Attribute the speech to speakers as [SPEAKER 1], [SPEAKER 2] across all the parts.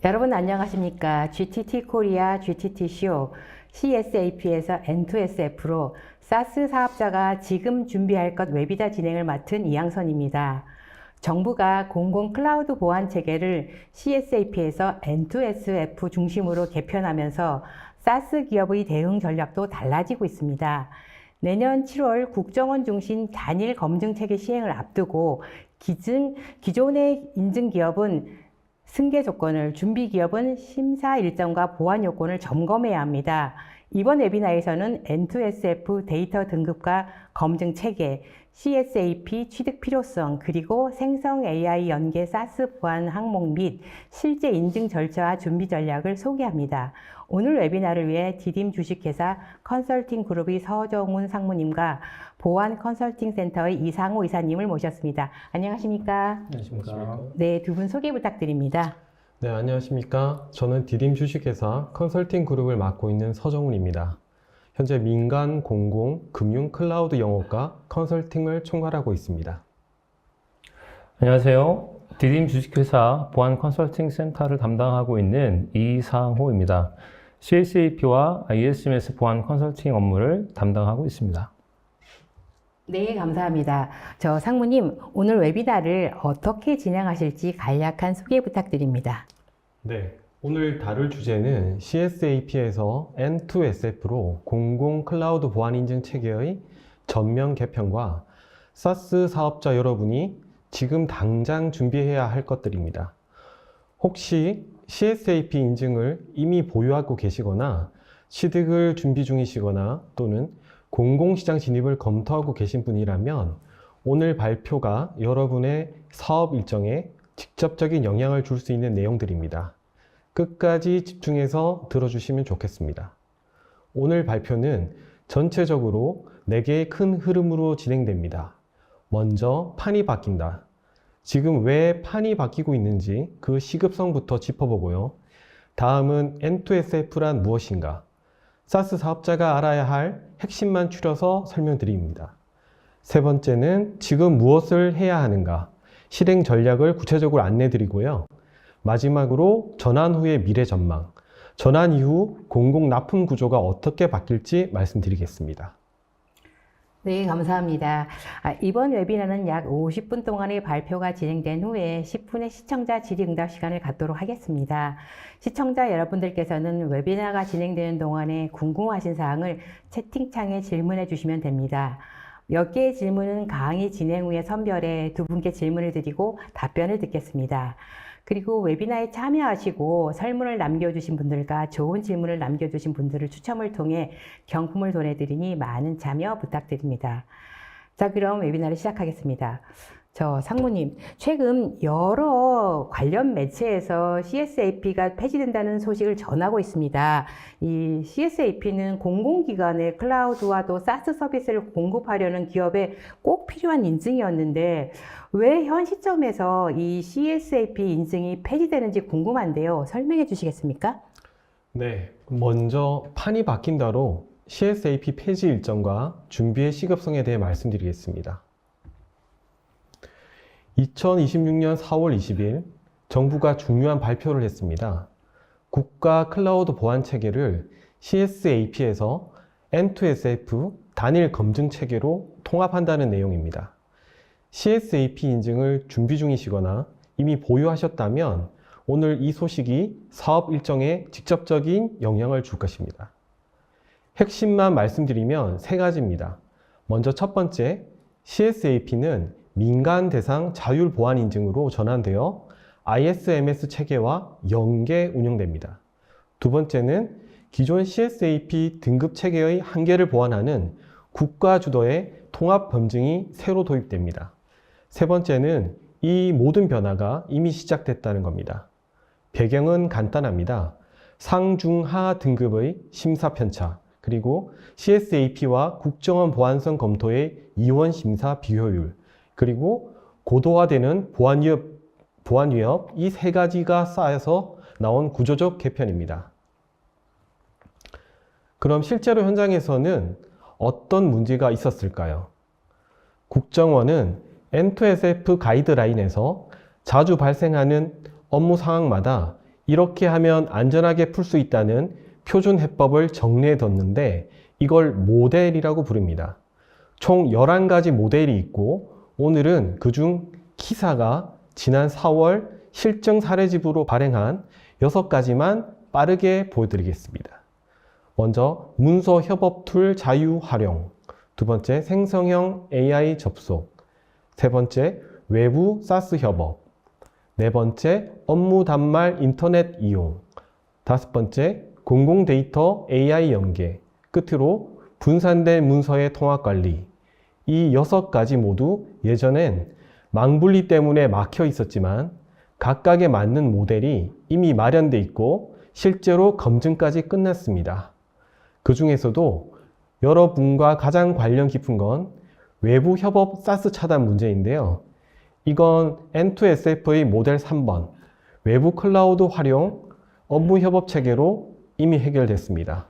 [SPEAKER 1] 여러분 안녕하십니까? GTT 코리아 GTT쇼 CSAP에서 N2SF로 사스 사업자가 지금 준비할 것 웨비나 진행을 맡은 이양선입니다. 정부가 공공 클라우드 보안 체계를 CSAP에서 N2SF 중심으로 개편하면서 사스 기업의 대응 전략도 달라지고 있습니다. 내년 7월 국정원 중심 단일 검증 체계 시행을 앞두고 기존의 인증 기업은 승계 조건을, 준비 기업은 심사 일정과 보안 요건을 점검해야 합니다. 이번 웨비나에서는 N2SF 데이터 등급과 검증 체계, CSAP 취득 필요성, 그리고 생성 AI 연계 사스 보안 항목 및 실제 인증 절차와 준비 전략을 소개합니다. 오늘 웨비나를 위해 디딤 주식회사 컨설팅 그룹의 서정훈 상무님과 보안 컨설팅 센터의 이상호 이사님을 모셨습니다. 안녕하십니까?
[SPEAKER 2] 안녕하십니까?
[SPEAKER 1] 네, 두 분 소개 부탁드립니다.
[SPEAKER 2] 네, 안녕하십니까? 저는 디딤 주식회사 컨설팅 그룹을 맡고 있는 서정훈입니다. 현재 민간, 공공, 금융, 클라우드 영업과 컨설팅을 총괄하고 있습니다.
[SPEAKER 3] 안녕하세요. 디딤 주식회사 보안 컨설팅 센터를 담당하고 있는 이상호입니다. CSAP와 ISMS 보안 컨설팅 업무를 담당하고 있습니다.
[SPEAKER 1] 네, 감사합니다. 저 상무님, 오늘 웨비나를 어떻게 진행하실지 간략한 소개 부탁드립니다.
[SPEAKER 2] 네, 오늘 다룰 주제는 CSAP에서 N2SF로 공공 클라우드 보안 인증 체계의 전면 개편과 사스 사업자 여러분이 지금 당장 준비해야 할 것들입니다. 혹시 CSAP 인증을 이미 보유하고 계시거나 취득을 준비 중이시거나 또는 공공시장 진입을 검토하고 계신 분이라면 오늘 발표가 여러분의 사업 일정에 직접적인 영향을 줄 수 있는 내용들입니다. 끝까지 집중해서 들어주시면 좋겠습니다. 오늘 발표는 전체적으로 4개의 큰 흐름으로 진행됩니다. 먼저 판이 바뀐다. 지금 왜 판이 바뀌고 있는지 그 시급성부터 짚어보고요. 다음은 N2SF란 무엇인가? 사스 사업자가 알아야 할 핵심만 추려서 설명드립니다. 세 번째는 지금 무엇을 해야 하는가? 실행 전략을 구체적으로 안내드리고요. 마지막으로 전환 후의 미래 전망, 전환 이후 공공 납품 구조가 어떻게 바뀔지 말씀드리겠습니다.
[SPEAKER 1] 네, 감사합니다. 이번 웨비나는 약 50분 동안의 발표가 진행된 후에 10분의 시청자 질의응답 시간을 갖도록 하겠습니다. 시청자 여러분들께서는 웨비나가 진행되는 동안에 궁금하신 사항을 채팅창에 질문해 주시면 됩니다. 몇 개의 질문은 강의 진행 후에 선별해 두 분께 질문을 드리고 답변을 듣겠습니다. 그리고 웨비나에 참여하시고 설문을 남겨주신 분들과 좋은 질문을 남겨주신 분들을 추첨을 통해 경품을 보내드리니 많은 참여 부탁드립니다. 자, 그럼 웨비나를 시작하겠습니다. 저 상무님, 최근 여러 관련 매체에서 CSAP가 폐지된다는 소식을 전하고 있습니다. 이 CSAP는 공공기관의 클라우드와 또 사스 서비스를 공급하려는 기업에 꼭 필요한 인증이었는데 왜 현 시점에서 이 CSAP 인증이 폐지되는지 궁금한데요. 설명해 주시겠습니까?
[SPEAKER 2] 네, 먼저 판이 바뀐다로 CSAP 폐지 일정과 준비의 시급성에 대해 말씀드리겠습니다. 2026년 4월 20일 정부가 중요한 발표를 했습니다. 국가 클라우드 보안 체계를 CSAP에서 N2SF 단일 검증 체계로 통합한다는 내용입니다. CSAP 인증을 준비 중이시거나 이미 보유하셨다면 오늘 이 소식이 사업 일정에 직접적인 영향을 줄 것입니다. 핵심만 말씀드리면 3가지입니다. 먼저 첫 번째, CSAP는 민간 대상 자율 보안 인증으로 전환되어 ISMS 체계와 연계 운영됩니다. 두 번째는 기존 CSAP 등급 체계의 한계를 보완하는 국가 주도의 통합 검증이 새로 도입됩니다. 세 번째는 이 모든 변화가 이미 시작됐다는 겁니다. 배경은 간단합니다. 상중하 등급의 심사 편차, 그리고 CSAP와 국정원 보안성 검토의 이원 심사 비효율, 그리고 고도화되는 보안 위협 이 3가지가 쌓여서 나온 구조적 개편입니다. 그럼 실제로 현장에서는 어떤 문제가 있었을까요? 국정원은 N2SF 가이드라인에서 자주 발생하는 업무 상황마다 이렇게 하면 안전하게 풀 수 있다는 표준 해법을 정리해뒀는데 이걸 모델이라고 부릅니다. 총 11가지 모델이 있고 오늘은 그중 키사가 지난 4월 실증 사례집으로 발행한 6가지만 빠르게 보여드리겠습니다. 먼저 문서 협업 툴 자유 활용, 두 번째 생성형 AI 접속, 세 번째 외부 사스 협업, 네 번째 업무 단말 인터넷 이용, 다섯 번째 공공 데이터 AI 연계, 끝으로 분산된 문서의 통합 관리. 이 6가지 모두 예전엔 망분리 때문에 막혀 있었지만 각각에 맞는 모델이 이미 마련돼 있고 실제로 검증까지 끝났습니다. 그 중에서도 여러분과 가장 관련 깊은 건 외부 협업 사스 차단 문제인데요. 이건 N2SF의 모델 3번, 외부 클라우드 활용 업무 협업 체계로 이미 해결됐습니다.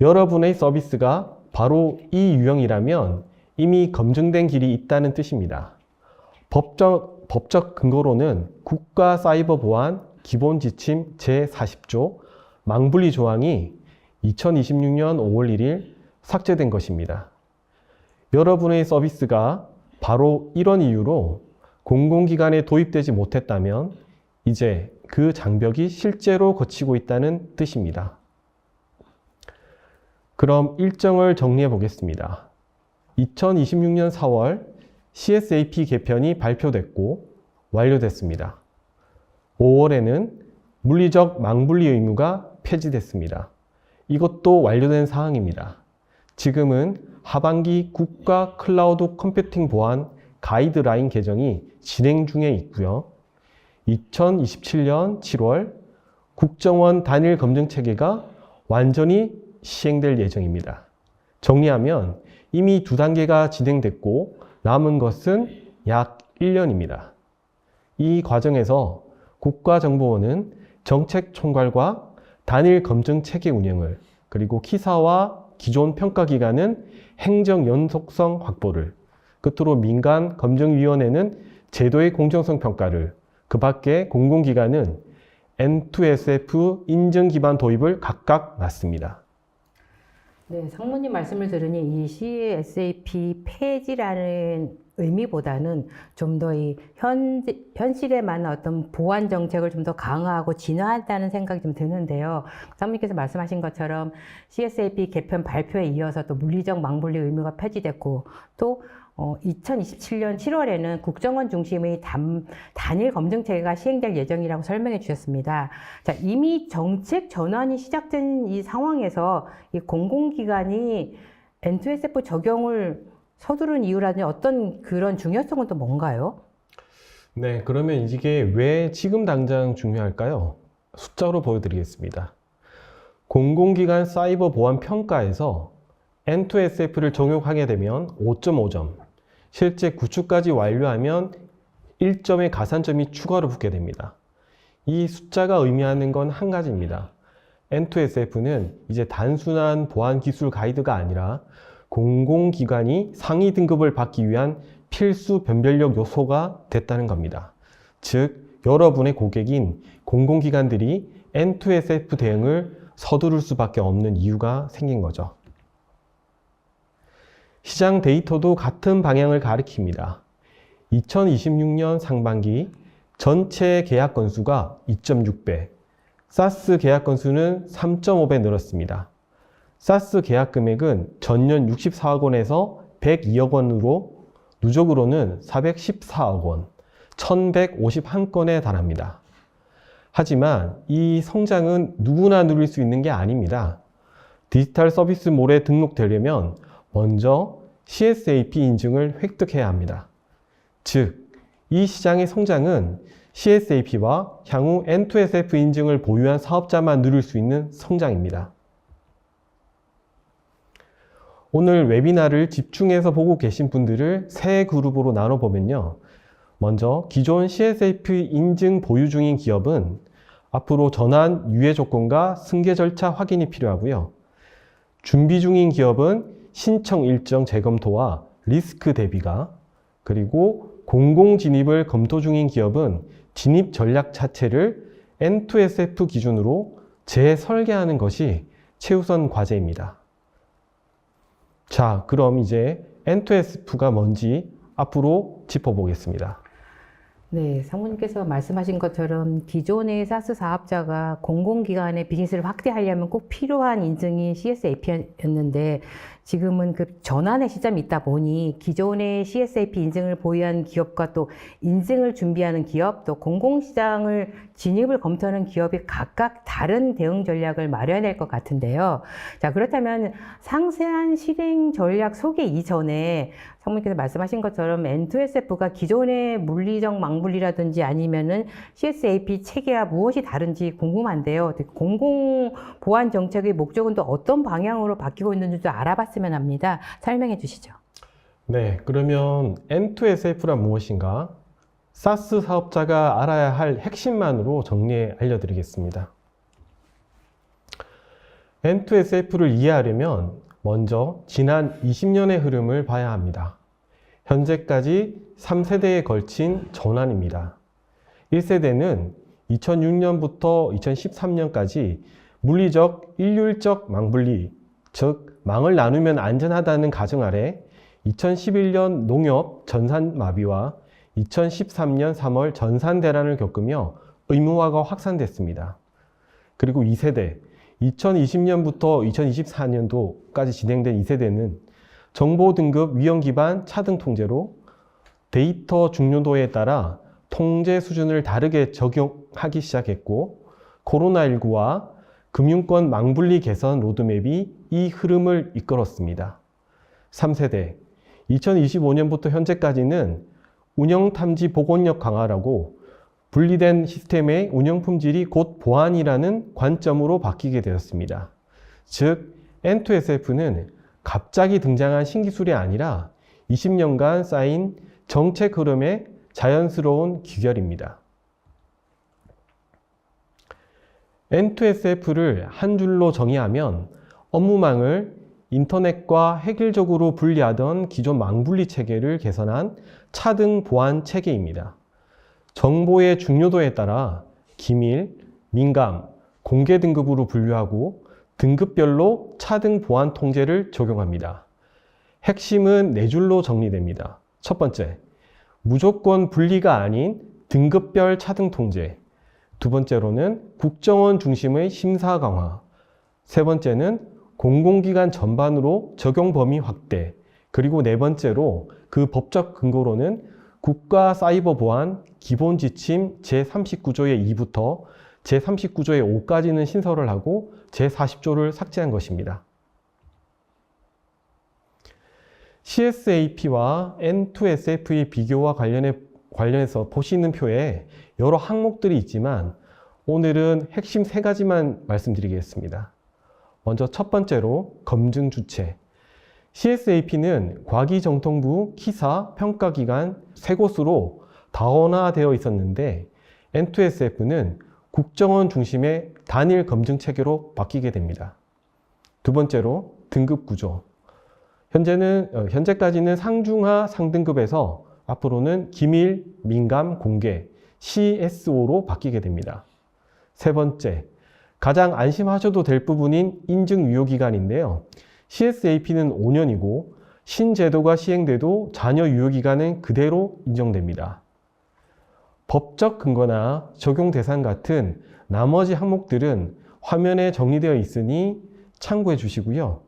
[SPEAKER 2] 여러분의 서비스가 바로 이 유형이라면 이미 검증된 길이 있다는 뜻입니다. 법적 근거로는 국가사이버보안 기본지침 제40조 망분리 조항이 2026년 5월 1일 삭제된 것입니다. 여러분의 서비스가 바로 이런 이유로 공공기관에 도입되지 못했다면 이제 그 장벽이 실제로 거치고 있다는 뜻입니다. 그럼 일정을 정리해 보겠습니다. 2026년 4월 CSAP 개편이 발표됐고 완료됐습니다. 5월에는 물리적 망분리 의무가 폐지됐습니다. 이것도 완료된 사항입니다. 지금은 하반기 국가 클라우드 컴퓨팅 보안 가이드라인 개정이 진행 중에 있고요. 2027년 7월 국정원 단일 검증 체계가 완전히 시행될 예정입니다. 정리하면 이미 2단계가 진행됐고 남은 것은 약 1년입니다. 이 과정에서 국가정보원은 정책 총괄과 단일 검증 체계 운영을, 그리고 키사와 기존 평가기관은 행정 연속성 확보를, 끝으로 민간 검증위원회는 제도의 공정성 평가를, 그 밖에 공공기관은 N2SF 인증 기반 도입을 각각 맡습니다.
[SPEAKER 1] 네, 상무님 말씀을 들으니 이 CSAP 폐지라는 의미보다는 좀 더 이 현실에 맞는 어떤 보안 정책을 좀 더 강화하고 진화한다는 생각이 좀 드는데요. 상무님께서 말씀하신 것처럼 CSAP 개편 발표에 이어서 또 물리적 망분리 의무가 폐지됐고 또 2027년 7월에는 국정원 중심의 단일 검증 체계가 시행될 예정이라고 설명해 주셨습니다. 자, 이미 정책 전환이 시작된 이 상황에서 이 공공기관이 N2SF 적용을 서두른 이유라든지 어떤 그런 중요성은 또 뭔가요?
[SPEAKER 2] 네, 그러면 이게 왜 지금 당장 중요할까요? 숫자로 보여드리겠습니다. 공공기관 사이버 보안 평가에서 N2SF를 적용하게 되면 5.5점, 실제 구축까지 완료하면 1점의 가산점이 추가로 붙게 됩니다. 이 숫자가 의미하는 건 한 가지입니다. N2SF는 이제 단순한 보안 기술 가이드가 아니라 공공기관이 상위 등급을 받기 위한 필수 변별력 요소가 됐다는 겁니다. 즉, 여러분의 고객인 공공기관들이 N2SF 대응을 서두를 수밖에 없는 이유가 생긴 거죠. 시장 데이터도 같은 방향을 가리킵니다. 2026년 상반기 전체 계약 건수가 2.6배, 사스 계약 건수는 3.5배 늘었습니다. 사스 계약 금액은 전년 64억 원에서 102억 원으로 누적으로는 414억 원, 1151건에 달합니다. 하지만 이 성장은 누구나 누릴 수 있는 게 아닙니다. 디지털 서비스몰에 등록되려면 먼저 CSAP 인증을 획득해야 합니다. 즉, 이 시장의 성장은 CSAP와 향후 N2SF 인증을 보유한 사업자만 누릴 수 있는 성장입니다. 오늘 웨비나를 집중해서 보고 계신 분들을 세 그룹으로 나눠보면요. 먼저 기존 CSAP 인증 보유 중인 기업은 앞으로 전환 유예 조건과 승계 절차 확인이 필요하고요. 준비 중인 기업은 신청 일정 재검토와 리스크 대비가, 그리고 공공 진입을 검토 중인 기업은 진입 전략 자체를 N2SF 기준으로 재설계하는 것이 최우선 과제입니다. 자, 그럼 이제 N2SF가 뭔지 앞으로 짚어보겠습니다.
[SPEAKER 1] 네, 상무님께서 말씀하신 것처럼 기존의 사스 사업자가 공공기관의 비즈니스를 확대하려면 꼭 필요한 인증이 CSAP였는데 지금은 그 전환의 시점이 있다 보니 기존의 CSAP 인증을 보유한 기업과 또 인증을 준비하는 기업, 또 공공시장을 진입을 검토하는 기업이 각각 다른 대응 전략을 마련해야 될 것 같은데요. 자, 그렇다면 상세한 실행 전략 소개 이전에 상무님께서 말씀하신 것처럼 N2SF가 기존의 물리적 망분리라든지 아니면은 CSAP 체계와 무엇이 다른지 궁금한데요. 공공 보안 정책의 목적은 또 어떤 방향으로 바뀌고 있는지도 알아봤으면 합니다. 설명해 주시죠.
[SPEAKER 2] 네, 그러면 N2SF란 무엇인가? 사스 사업자가 알아야 할 핵심만으로 정리해 알려드리겠습니다. N2SF를 이해하려면 먼저 지난 20년의 흐름을 봐야 합니다. 현재까지 3세대에 걸친 전환입니다. 1세대는 2006년부터 2013년까지 물리적, 일률적 망분리, 즉 망을 나누면 안전하다는 가정 아래 2011년 농협 전산마비와 2013년 3월 전산대란을 겪으며 의무화가 확산됐습니다. 그리고 2세대, 2020년부터 2024년도까지 진행된 2세대는 정보 등급 위험 기반 차등 통제로 데이터 중요도에 따라 통제 수준을 다르게 적용하기 시작했고 코로나19와 금융권 망분리 개선 로드맵이 이 흐름을 이끌었습니다. 3세대, 2025년부터 현재까지는 운영 탐지 복원력 강화라고 분리된 시스템의 운영 품질이 곧 보안이라는 관점으로 바뀌게 되었습니다. 즉, N2SF는 갑자기 등장한 신기술이 아니라 20년간 쌓인 정책 흐름의 자연스러운 귀결입니다. N2SF를 한 줄로 정의하면 업무망을 인터넷과 획일적으로 분리하던 기존 망분리 체계를 개선한 차등 보안 체계입니다. 정보의 중요도에 따라 기밀, 민감, 공개 등급으로 분류하고 등급별로 차등 보안 통제를 적용합니다. 핵심은 4줄로 정리됩니다. 첫 번째, 무조건 분리가 아닌 등급별 차등 통제. 두 번째로는 국정원 중심의 심사 강화. 세 번째는 공공기관 전반으로 적용 범위 확대. 그리고 네 번째로 그 법적 근거로는 국가사이버보안 기본지침 제39조의 2부터 제39조의 5까지는 신설을 하고 제40조를 삭제한 것입니다. CSAP와 N2SF의 비교와 관련해서 보시는 표에 여러 항목들이 있지만 오늘은 핵심 3가지만 말씀드리겠습니다. 먼저 첫 번째로 검증 주체. CSAP는 과기정통부, 키사, 평가기관 3곳으로 다원화되어 있었는데 N2SF는 국정원 중심의 단일 검증 체계로 바뀌게 됩니다. 두 번째로 등급 구조. 현재까지는 상중하 상등급에서 앞으로는 기밀, 민감, 공개, CSO로 바뀌게 됩니다. 세 번째, 가장 안심하셔도 될 부분인 인증 유효기간인데요. CSAP는 5년이고 신제도가 시행돼도 잔여 유효기간은 그대로 인정됩니다. 법적 근거나 적용 대상 같은 나머지 항목들은 화면에 정리되어 있으니 참고해 주시고요.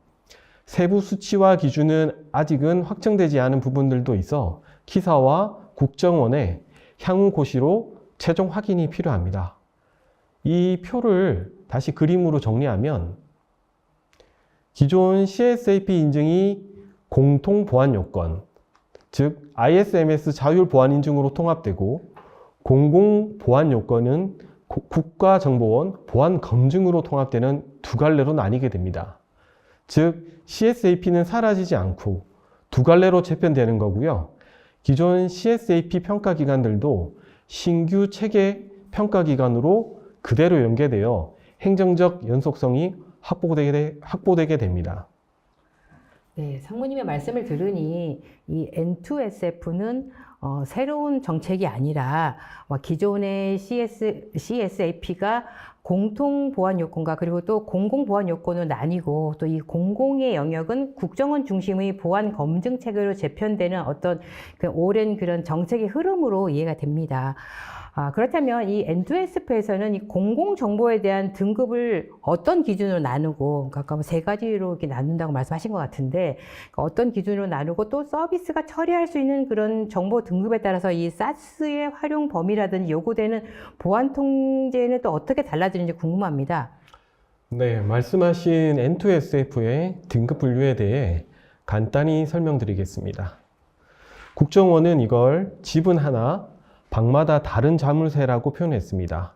[SPEAKER 2] 세부 수치와 기준은 아직은 확정되지 않은 부분들도 있어 키사와 국정원의 향후 고시로 최종 확인이 필요합니다. 이 표를 다시 그림으로 정리하면 기존 CSAP 인증이 공통 보안 요건, 즉 ISMS 자율 보안 인증으로 통합되고 공공 보안 요건은 국가정보원 보안 검증으로 통합되는 두 갈래로 나뉘게 됩니다. 즉 CSAP는 사라지지 않고 두 갈래로 재편되는 거고요. 기존 CSAP 평가기관들도 신규 체계 평가기관으로 그대로 연계되어 행정적 연속성이 확보되게 됩니다.
[SPEAKER 1] 네, 상무님의 말씀을 들으니 이 N2SF는 새로운 정책이 아니라 기존의 CSAP가 공통 보안 요건과 그리고 또 공공 보안 요건을 나뉘고 또 이 공공의 영역은 국정원 중심의 보안 검증 체계로 재편되는 어떤 그 오랜 그런 정책의 흐름으로 이해가 됩니다. 그렇다면 이 N2SF에서는 이 공공 정보에 대한 등급을 어떤 기준으로 나누고, 아까 세 가지로 이렇게 나눈다고 말씀하신 것 같은데, 어떤 기준으로 나누고 또 서비스가 처리할 수 있는 그런 정보 등급에 따라서 이 SaaS의 활용 범위라든지 요구되는 보안 통제는 또 어떻게 달라지는지 궁금합니다.
[SPEAKER 2] 네, 말씀하신 N2SF의 등급 분류에 대해 간단히 설명드리겠습니다. 국정원은 이걸 지분 하나, 방마다 다른 자물쇠라고 표현했습니다.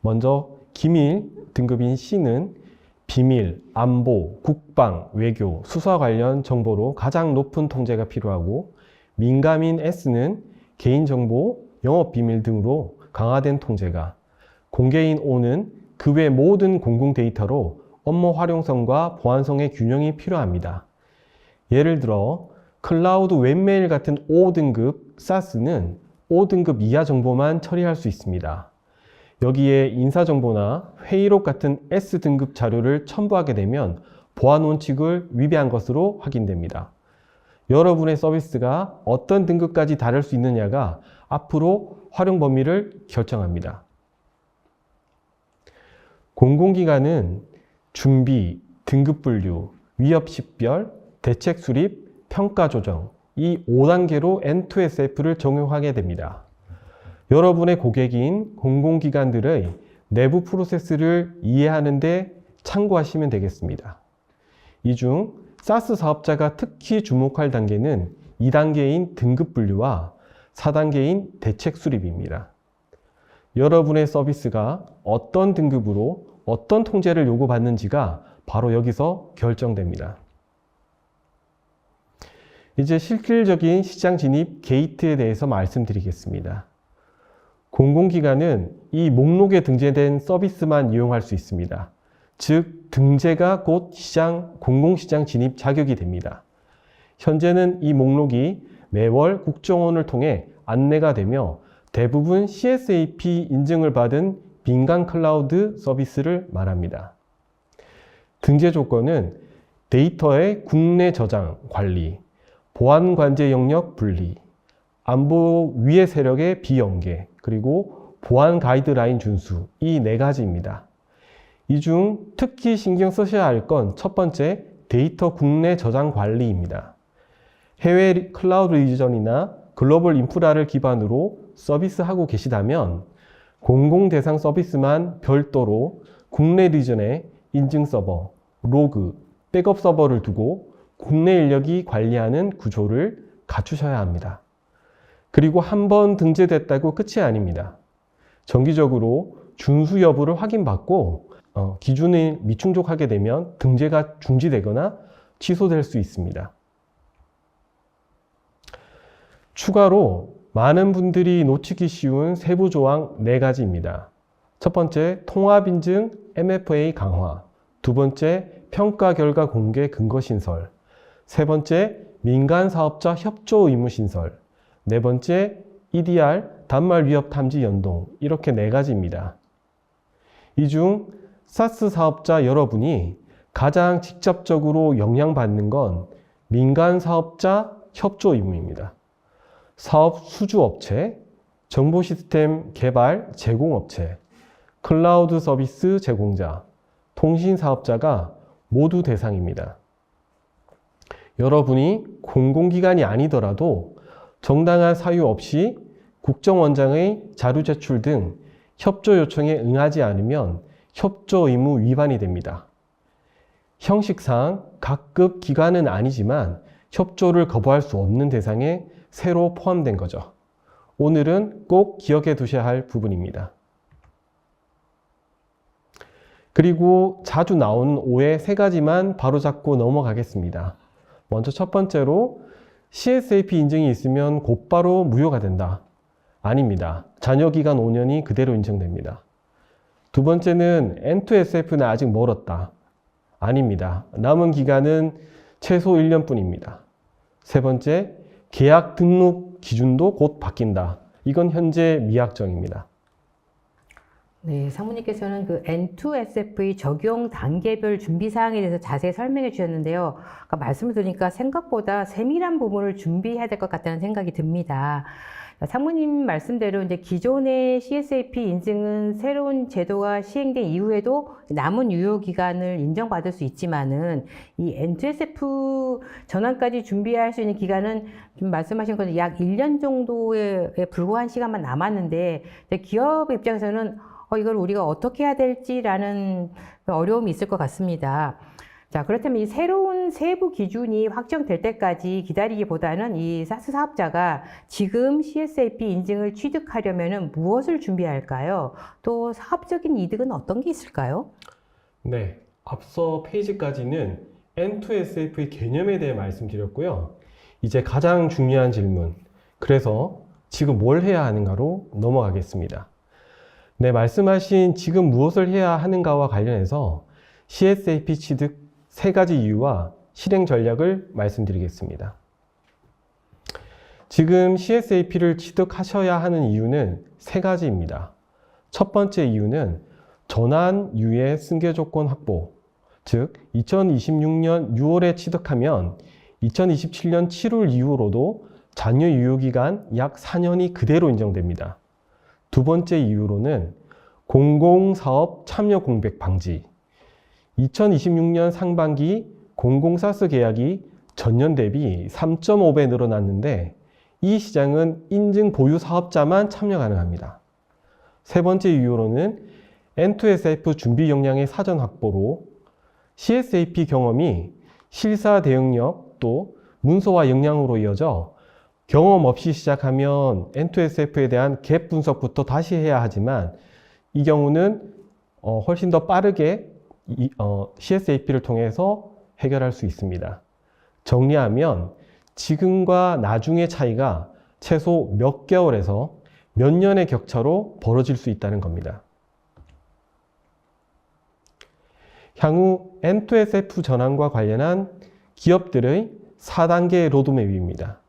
[SPEAKER 2] 먼저 기밀 등급인 C는 비밀, 안보, 국방, 외교, 수사 관련 정보로 가장 높은 통제가 필요하고, 민감인 S는 개인정보, 영업비밀 등으로 강화된 통제가, 공개인 O는 그 외 모든 공공 데이터로 업무 활용성과 보안성의 균형이 필요합니다. 예를 들어 클라우드 웹메일 같은 5등급 SaaS는 5등급 이하 정보만 처리할 수 있습니다. 여기에 인사정보나 회의록 같은 S등급 자료를 첨부하게 되면 보안 원칙을 위배한 것으로 확인됩니다. 여러분의 서비스가 어떤 등급까지 다룰 수 있느냐가 앞으로 활용 범위를 결정합니다. 공공기관은 준비, 등급 분류, 위협 식별, 대책 수립, 평가 조정, 이 5단계로 N2SF를 적용하게 됩니다. 여러분의 고객인 공공기관들의 내부 프로세스를 이해하는 데 참고하시면 되겠습니다. 이 중 SaaS 사업자가 특히 주목할 단계는 2단계인 등급 분류와 4단계인 대책 수립입니다. 여러분의 서비스가 어떤 등급으로 어떤 통제를 요구받는지가 바로 여기서 결정됩니다. 이제 실질적인 시장 진입 게이트에 대해서 말씀드리겠습니다. 공공기관은 이 목록에 등재된 서비스만 이용할 수 있습니다. 즉, 등재가 곧 공공시장 진입 자격이 됩니다. 현재는 이 목록이 매월 국정원을 통해 안내가 되며 대부분 CSAP 인증을 받은 민간 클라우드 서비스를 말합니다. 등재 조건은 데이터의 국내 저장, 관리, 보안 관제 영역 분리, 안보 위해 세력의 비연계, 그리고 보안 가이드라인 준수, 이 4가지입니다. 이 중 특히 신경 쓰셔야 할 건 첫 번째, 데이터 국내 저장 관리입니다. 해외 클라우드 리전이나 글로벌 인프라를 기반으로 서비스하고 계시다면 공공 대상 서비스만 별도로 국내 리전에 인증 서버, 로그, 백업 서버를 두고 국내 인력이 관리하는 구조를 갖추셔야 합니다. 그리고 한번 등재됐다고 끝이 아닙니다. 정기적으로 준수 여부를 확인받고 기준이 미충족하게 되면 등재가 중지되거나 취소될 수 있습니다. 추가로 많은 분들이 놓치기 쉬운 세부 조항 4가지입니다. 첫 번째, 통합인증 MFA 강화. 두 번째, 평가 결과 공개 근거 신설. 세 번째, 민간 사업자 협조 의무 신설. 네 번째, EDR 단말 위협 탐지 연동. 이렇게 4가지입니다. 이 중 SaaS 사업자 여러분이 가장 직접적으로 영향받는 건 민간 사업자 협조 의무입니다. 사업 수주업체, 정보 시스템 개발 제공업체, 클라우드 서비스 제공자, 통신 사업자가 모두 대상입니다. 여러분이 공공기관이 아니더라도 정당한 사유 없이 국정원장의 자료 제출 등 협조 요청에 응하지 않으면 협조 의무 위반이 됩니다. 형식상 각급 기관은 아니지만 협조를 거부할 수 없는 대상에 새로 포함된 거죠. 오늘은 꼭 기억해 두셔야 할 부분입니다. 그리고 자주 나오는 오해 3가지만 바로잡고 넘어가겠습니다. 먼저 첫 번째로 CSAP 인증이 있으면 곧바로 무효가 된다. 아닙니다. 잔여기간 5년이 그대로 인정됩니다. 두 번째는 N2SF는 아직 멀었다. 아닙니다. 남은 기간은 최소 1년뿐입니다. 세 번째, 계약 등록 기준도 곧 바뀐다. 이건 현재 미확정입니다.
[SPEAKER 1] 네, 상무님께서는 그 N2SF의 적용 단계별 준비 사항에 대해서 자세히 설명해 주셨는데요. 아까 말씀을 들으니까 생각보다 세밀한 부분을 준비해야 될 것 같다는 생각이 듭니다. 상무님 말씀대로 이제 기존의 CSAP 인증은 새로운 제도가 시행된 이후에도 남은 유효 기간을 인정받을 수 있지만은 이 N2SF 전환까지 준비할 수 있는 기간은 좀 말씀하신 것처럼 약 1년 정도에 불과한 시간만 남았는데 기업 입장에서는 이걸 우리가 어떻게 해야 될지라는 어려움이 있을 것 같습니다. 자, 그렇다면 이 새로운 세부 기준이 확정될 때까지 기다리기보다는 이 사스 사업자가 지금 CSAP 인증을 취득하려면 무엇을 준비해야 할까요? 또 사업적인 이득은 어떤 게 있을까요?
[SPEAKER 2] 네, 앞서 페이지까지는 N2SF의 개념에 대해 말씀드렸고요. 이제 가장 중요한 질문, 그래서 지금 뭘 해야 하는가로 넘어가겠습니다. 네, 말씀하신 지금 무엇을 해야 하는가와 관련해서 CSAP 취득 3가지 이유와 실행 전략을 말씀드리겠습니다. 지금 CSAP를 취득하셔야 하는 이유는 3가지입니다. 첫 번째 이유는 전환 유예 승계 조건 확보, 즉 2026년 6월에 취득하면 2027년 7월 이후로도 잔여 유효기간 약 4년이 그대로 인정됩니다. 두 번째 이유로는 공공사업 참여 공백 방지. 2026년 상반기 공공사스 계약이 전년 대비 3.5배 늘어났는데 이 시장은 인증 보유 사업자만 참여 가능합니다. 세 번째 이유로는 N2SF 준비 역량의 사전 확보로 CSAP 경험이 실사 대응력 또 문서화 역량으로 이어져 경험 없이 시작하면 N2SF에 대한 갭 분석부터 다시 해야 하지만 이 경우는 훨씬 더 빠르게 CSAP를 통해서 해결할 수 있습니다. 정리하면 지금과 나중의 차이가 최소 몇 개월에서 몇 년의 격차로 벌어질 수 있다는 겁니다. 향후 N2SF 전환과 관련한 기업들의 4단계 로드맵입니다.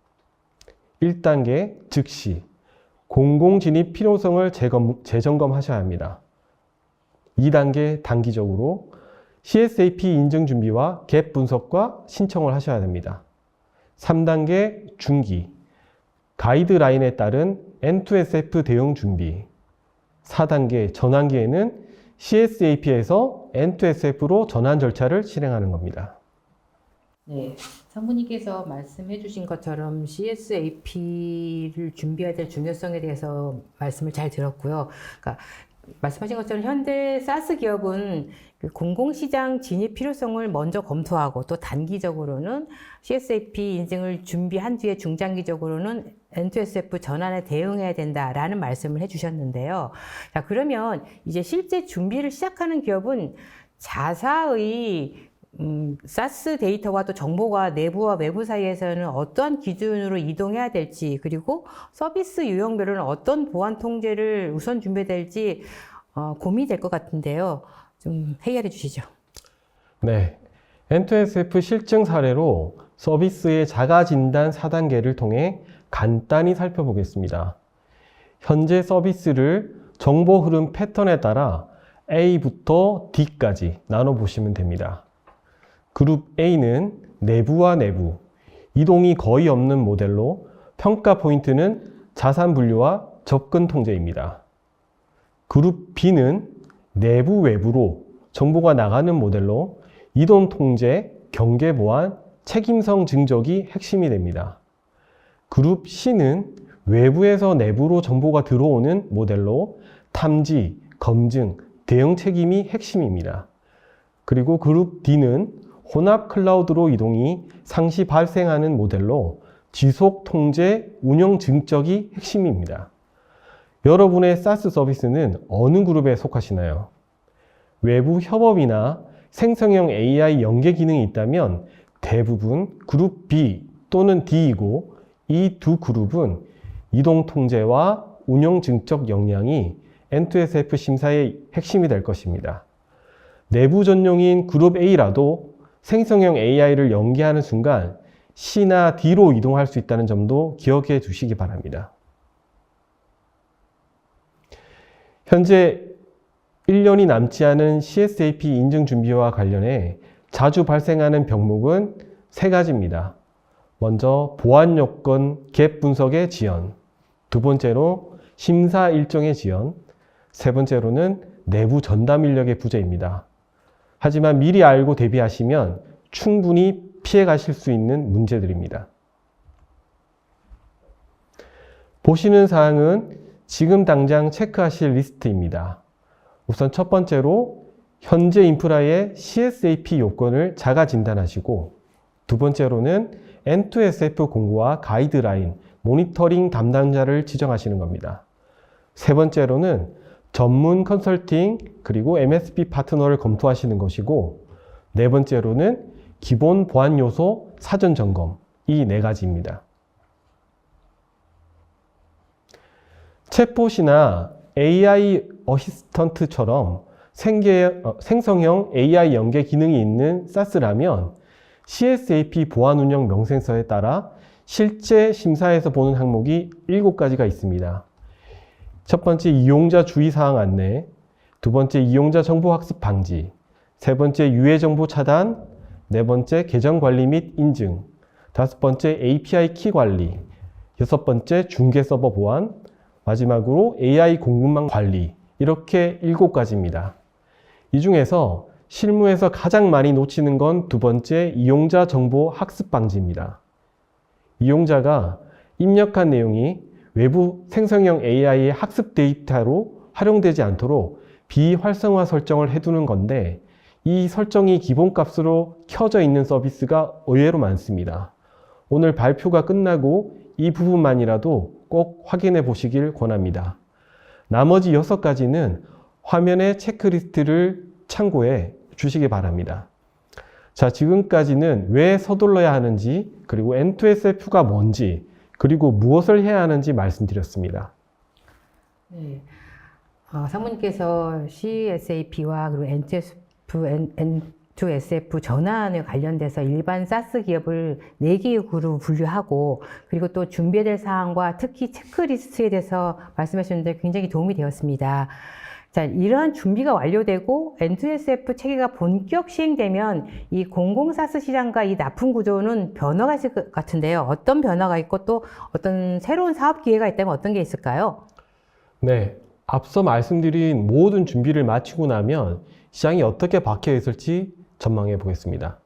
[SPEAKER 2] 1단계 즉시 공공진입 필요성을 재점검하셔야 합니다. 2단계 단기적으로 CSAP 인증 준비와 갭 분석과 신청을 하셔야 됩니다. 3단계 중기 가이드라인에 따른 N2SF 대응 준비. 4단계 전환기에는 CSAP에서 N2SF로 전환 절차를 실행하는 겁니다.
[SPEAKER 1] 네, 상무님께서 말씀해 주신 것처럼 CSAP를 준비해야 될 중요성에 대해서 말씀을 잘 들었고요. 그러니까 말씀하신 것처럼 현대 사스 기업은 그 공공시장 진입 필요성을 먼저 검토하고 또 단기적으로는 CSAP 인증을 준비한 뒤에 중장기적으로는 N2SF 전환에 대응해야 된다라는 말씀을 해주셨는데요. 자, 그러면 이제 실제 준비를 시작하는 기업은 자사의 사스 데이터와 또 정보가 내부와 외부 사이에서는 어떠한 기준으로 이동해야 될지, 그리고 서비스 유형별로는 어떤 보안 통제를 우선 준비해야 될지 고민이 될 것 같은데요. 좀 해결해 주시죠.
[SPEAKER 2] 네, N2SF 실증 사례로 서비스의 자가 진단 4단계를 통해 간단히 살펴보겠습니다. 현재 서비스를 정보 흐름 패턴에 따라 A부터 D까지 나눠보시면 됩니다. 그룹 A는 내부와 내부, 이동이 거의 없는 모델로 평가 포인트는 자산 분류와 접근 통제입니다. 그룹 B는 내부 외부로 정보가 나가는 모델로 이동 통제, 경계 보안, 책임성 증적이 핵심이 됩니다. 그룹 C는 외부에서 내부로 정보가 들어오는 모델로 탐지, 검증, 대응 책임이 핵심입니다. 그리고 그룹 D는 혼합 클라우드로 이동이 상시 발생하는 모델로 지속 통제, 운영 증적이 핵심입니다. 여러분의 사스 서비스는 어느 그룹에 속하시나요? 외부 협업이나 생성형 AI 연계 기능이 있다면 대부분 그룹 B 또는 D이고, 이 두 그룹은 이동 통제와 운영 증적 역량이 N2SF 심사의 핵심이 될 것입니다. 내부 전용인 그룹 A라도 생성형 AI를 연계하는 순간 C나 D로 이동할 수 있다는 점도 기억해 두시기 바랍니다. 현재 1년이 남지 않은 CSAP 인증 준비와 관련해 자주 발생하는 병목은 3가지입니다. 먼저 보안 요건 갭 분석의 지연, 두 번째로 심사 일정의 지연, 세 번째로는 내부 전담 인력의 부재입니다. 하지만 미리 알고 대비하시면 충분히 피해 가실 수 있는 문제들입니다. 보시는 사항은 지금 당장 체크하실 리스트입니다. 우선 첫 번째로 현재 인프라의 CSAP 요건을 자가 진단하시고, 두 번째로는 N2SF 공고와 가이드라인, 모니터링 담당자를 지정하시는 겁니다. 세 번째로는 전문 컨설팅 그리고 MSP 파트너를 검토하시는 것이고, 네 번째로는 기본 보안 요소 사전 점검, 이 4가지입니다. 챗봇이나 AI 어시스턴트처럼 생성형 AI 연계 기능이 있는 SaaS라면 CSAP 보안 운영 명세서에 따라 실제 심사에서 보는 항목이 7가지가 있습니다. 첫 번째, 이용자 주의사항 안내, 두 번째, 이용자 정보 학습 방지, 세 번째, 유해 정보 차단, 네 번째, 계정 관리 및 인증, 다섯 번째, API 키 관리, 여섯 번째, 중계 서버 보안, 마지막으로 AI 공급망 관리, 이렇게 7가지입니다. 이 중에서 실무에서 가장 많이 놓치는 건 두 번째, 이용자 정보 학습 방지입니다. 이용자가 입력한 내용이 외부 생성형 AI의 학습 데이터로 활용되지 않도록 비활성화 설정을 해두는 건데, 이 설정이 기본값으로 켜져 있는 서비스가 의외로 많습니다. 오늘 발표가 끝나고 이 부분만이라도 꼭 확인해 보시길 권합니다. 나머지 6가지는 화면의 체크리스트를 참고해 주시기 바랍니다. 자, 지금까지는 왜 서둘러야 하는지, 그리고 N2SF가 뭔지, 그리고 무엇을 해야 하는지 말씀드렸습니다.
[SPEAKER 1] 네. 사모님께서 CSAP와 그리고 N2SF 전환에 관련돼서 일반 SaaS 기업을 4개의 그룹으로 분류하고, 그리고 또 준비해야 될 사항과 특히 체크리스트에 대해서 말씀하셨는데 굉장히 도움이 되었습니다. 자, 이러한 준비가 완료되고 N2SF 체계가 본격 시행되면 이 공공 SaaS 시장과 이 납품 구조는 변화가 있을 것 같은데요. 어떤 변화가 있고 또 어떤 새로운 사업 기회가 있다면 어떤 게 있을까요?
[SPEAKER 2] 네, 앞서 말씀드린 모든 준비를 마치고 나면 시장이 어떻게 바뀌어 있을지 전망해 보겠습니다.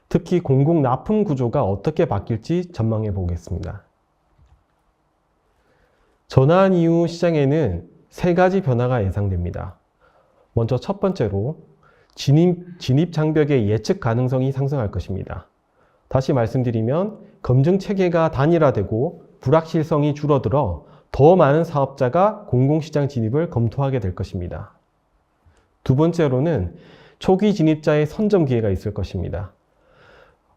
[SPEAKER 2] 특히 공공 납품 구조가 어떻게 바뀔지 전망해 보겠습니다. 전환 이후 시장에는 3가지 변화가 예상됩니다. 먼저 첫 번째로 진입 장벽의 예측 가능성이 상승할 것입니다. 다시 말씀드리면 검증 체계가 단일화되고 불확실성이 줄어들어 더 많은 사업자가 공공시장 진입을 검토하게 될 것입니다. 두 번째로는 초기 진입자의 선점 기회가 있을 것입니다.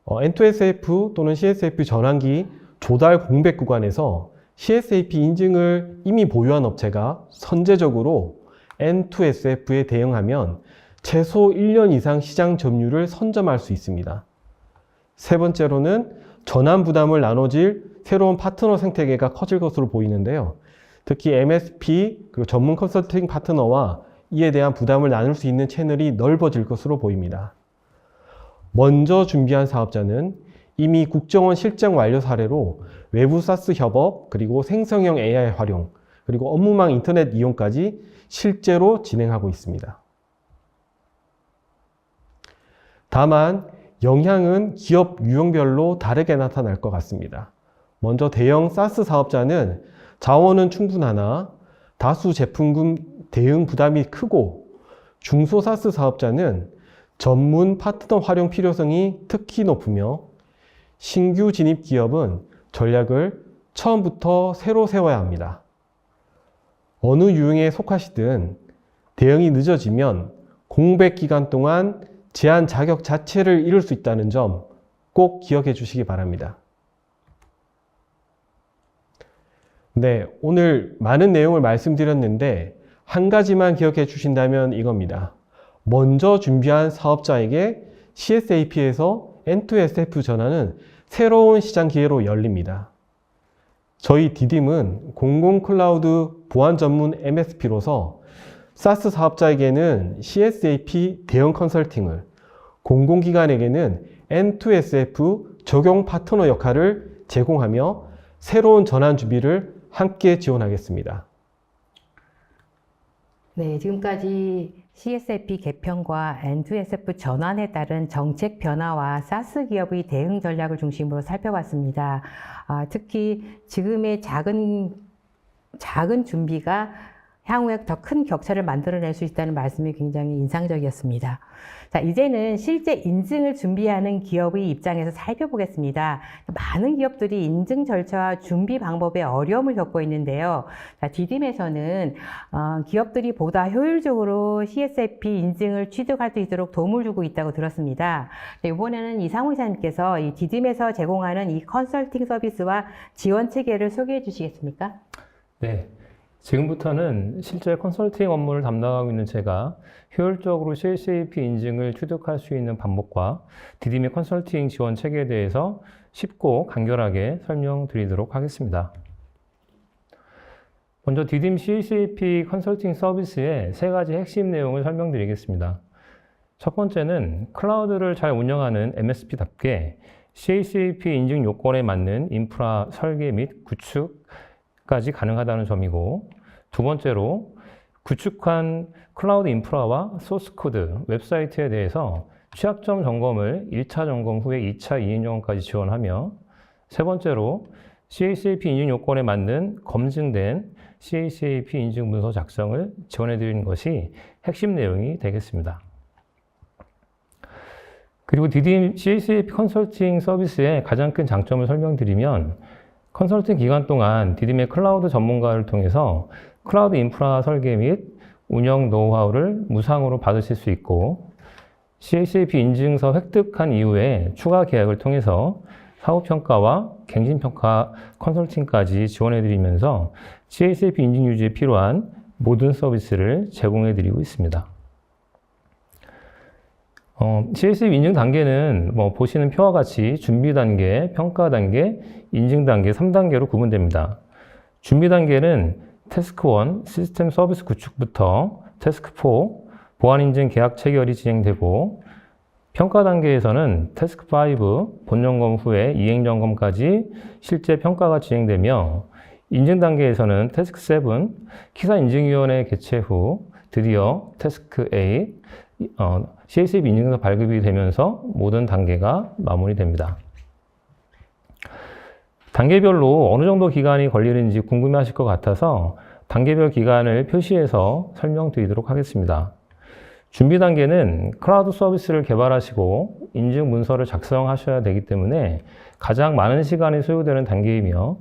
[SPEAKER 2] N2SF 또는 CSAP 전환기 조달 공백 구간에서 CSAP 인증을 이미 보유한 업체가 선제적으로 N2SF에 대응하면 최소 1년 이상 시장 점유율을 선점할 수 있습니다. 세 번째로는 전환 부담을 나눠질 새로운 파트너 생태계가 커질 것으로 보이는데요. 특히 MSP 그리고 전문 컨설팅 파트너와 이에 대한 부담을 나눌 수 있는 채널이 넓어질 것으로 보입니다. 먼저 준비한 사업자는 이미 국정원 실정 완료 사례로 외부 SaaS 협업, 그리고 생성형 AI 활용, 그리고 업무망 인터넷 이용까지 실제로 진행하고 있습니다. 다만 영향은 기업 유형별로 다르게 나타날 것 같습니다. 먼저 대형 SaaS 사업자는 자원은 충분하나 다수 제품군 대응 부담이 크고, 중소 SaaS 사업자는 전문 파트너 활용 필요성이 특히 높으며, 신규 진입 기업은 전략을 처음부터 새로 세워야 합니다. 어느 유형에 속하시든 대응이 늦어지면 공백 기간 동안 제한 자격 자체를 잃을 수 있다는 점 꼭 기억해 주시기 바랍니다. 네, 오늘 많은 내용을 말씀드렸는데 한 가지만 기억해 주신다면 이겁니다. 먼저 준비한 사업자에게 CSAP에서 N2SF 전환은 새로운 시장 기회로 열립니다. 저희 디딤은 공공 클라우드 보안 전문 MSP로서 사스 사업자에게는 CSAP 대응 컨설팅을, 공공기관에게는 N2SF 적용 파트너 역할을 제공하며 새로운 전환 준비를 함께 지원하겠습니다.
[SPEAKER 1] 네, 지금까지 CSAP 개편과 N2SF 전환에 따른 정책 변화와 사스 기업의 대응 전략을 중심으로 살펴봤습니다. 특히 지금의 작은 준비가 향후에 더 큰 격차를 만들어낼 수 있다는 말씀이 굉장히 인상적이었습니다. 자, 이제는 실제 인증을 준비하는 기업의 입장에서 살펴보겠습니다. 많은 기업들이 인증 절차와 준비 방법에 어려움을 겪고 있는데요. 자, 디딤에서는 기업들이 보다 효율적으로 CSAP 인증을 취득할 수 있도록 도움을 주고 있다고 들었습니다. 네, 이번에는 이상호 이사님께서 이 디딤에서 제공하는 이 컨설팅 서비스와 지원 체계를 소개해 주시겠습니까?
[SPEAKER 3] 네. 지금부터는 실제 컨설팅 업무를 담당하고 있는 제가 효율적으로 CSAP 인증을 취득할 수 있는 방법과 디딤의 컨설팅 지원 체계에 대해서 쉽고 간결하게 설명드리도록 하겠습니다. 먼저 디딤 CSAP 컨설팅 서비스의 세 가지 핵심 내용을 설명드리겠습니다. 첫 번째는 클라우드를 잘 운영하는 MSP답게 CSAP 인증 요건에 맞는 인프라 설계 및 구축까지 가능하다는 점이고, 두 번째로 구축한 클라우드 인프라와 소스 코드, 웹사이트에 대해서 취약점 점검을 1차 점검 후에 2차 이행 점검까지 지원하며, 세 번째로 CSAP 인증 요건에 맞는 검증된 CSAP 인증 문서 작성을 지원해 드리는 것이 핵심 내용이 되겠습니다. 그리고 디딤 CSAP 컨설팅 서비스의 가장 큰 장점을 설명드리면, 컨설팅 기간 동안 디딤의 클라우드 전문가를 통해서 클라우드 인프라 설계 및 운영 노하우를 무상으로 받으실 수 있고, CSAP 인증서 획득한 이후에 추가 계약을 통해서 사후평가와 갱신평가 컨설팅까지 지원해드리면서 CSAP 인증 유지에 필요한 모든 서비스를 제공해드리고 있습니다. CSAP 인증 단계는 보시는 표와 같이 준비 단계, 평가 단계, 인증 단계 3단계로 구분됩니다. 준비 단계는 태스크 1 시스템 서비스 구축부터 태스크 4 보안 인증 계약 체결이 진행되고, 평가 단계에서는 태스크 5 본 점검 후에 이행 점검까지 실제 평가가 진행되며, 인증 단계에서는 태스크 7 키사 인증위원회 개최 후 드디어 태스크 8 CSAP 인증서 발급이 되면서 모든 단계가 마무리됩니다. 단계별로 어느 정도 기간이 걸리는지 궁금해하실 것 같아서 단계별 기간을 표시해서 설명드리도록 하겠습니다. 준비 단계는 클라우드 서비스를 개발하시고 인증 문서를 작성하셔야 되기 때문에 가장 많은 시간이 소요되는 단계이며,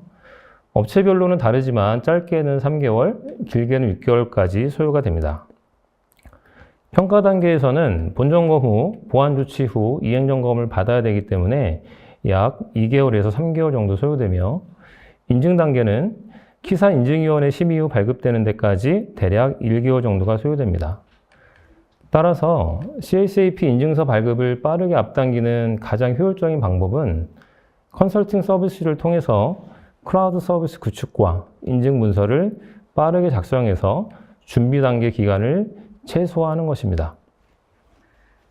[SPEAKER 3] 업체별로는 다르지만 짧게는 3개월, 길게는 6개월까지 소요가 됩니다. 평가 단계에서는 본점검 후, 보안 조치 후 이행 점검을 받아야 되기 때문에 약 2개월에서 3개월 정도 소요되며, 인증 단계는 키사 인증위원회 심의 후 발급되는 데까지 대략 1개월 정도가 소요됩니다. 따라서 CSAP 인증서 발급을 빠르게 앞당기는 가장 효율적인 방법은 컨설팅 서비스를 통해서 클라우드 서비스 구축과 인증 문서를 빠르게 작성해서 준비 단계 기간을 최소화하는 것입니다.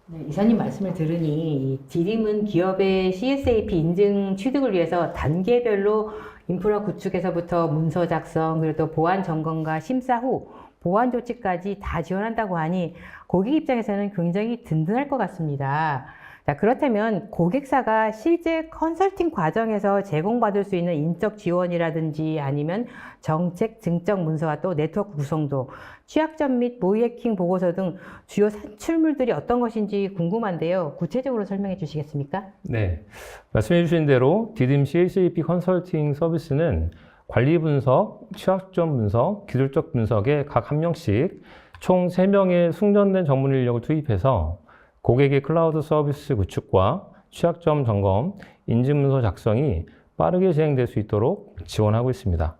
[SPEAKER 1] 네, 이사님 말씀을 들으니 디딤은 기업의 CSAP 인증 취득을 위해서 단계별로 인프라 구축에서부터 문서 작성, 그리고 또 보안 점검과 심사 후 보안 조치까지 다 지원한다고 하니 고객 입장에서는 굉장히 든든할 것 같습니다. 자, 그렇다면 고객사가 실제 컨설팅 과정에서 제공받을 수 있는 인적 지원이라든지 아니면 정책 증적 문서와 또 네트워크 구성도, 취약점 및 모의 해킹 보고서 등 주요 산출물들이 어떤 것인지 궁금한데요. 구체적으로 설명해 주시겠습니까?
[SPEAKER 3] 네, 말씀해 주신 대로 디딤 CSAP 컨설팅 서비스는 관리 분석, 취약점 분석, 기술적 분석에 각 한 명씩 총 3명의 숙련된 전문 인력을 투입해서 고객의 클라우드 서비스 구축과 취약점 점검, 인증문서 작성이 빠르게 진행될 수 있도록 지원하고 있습니다.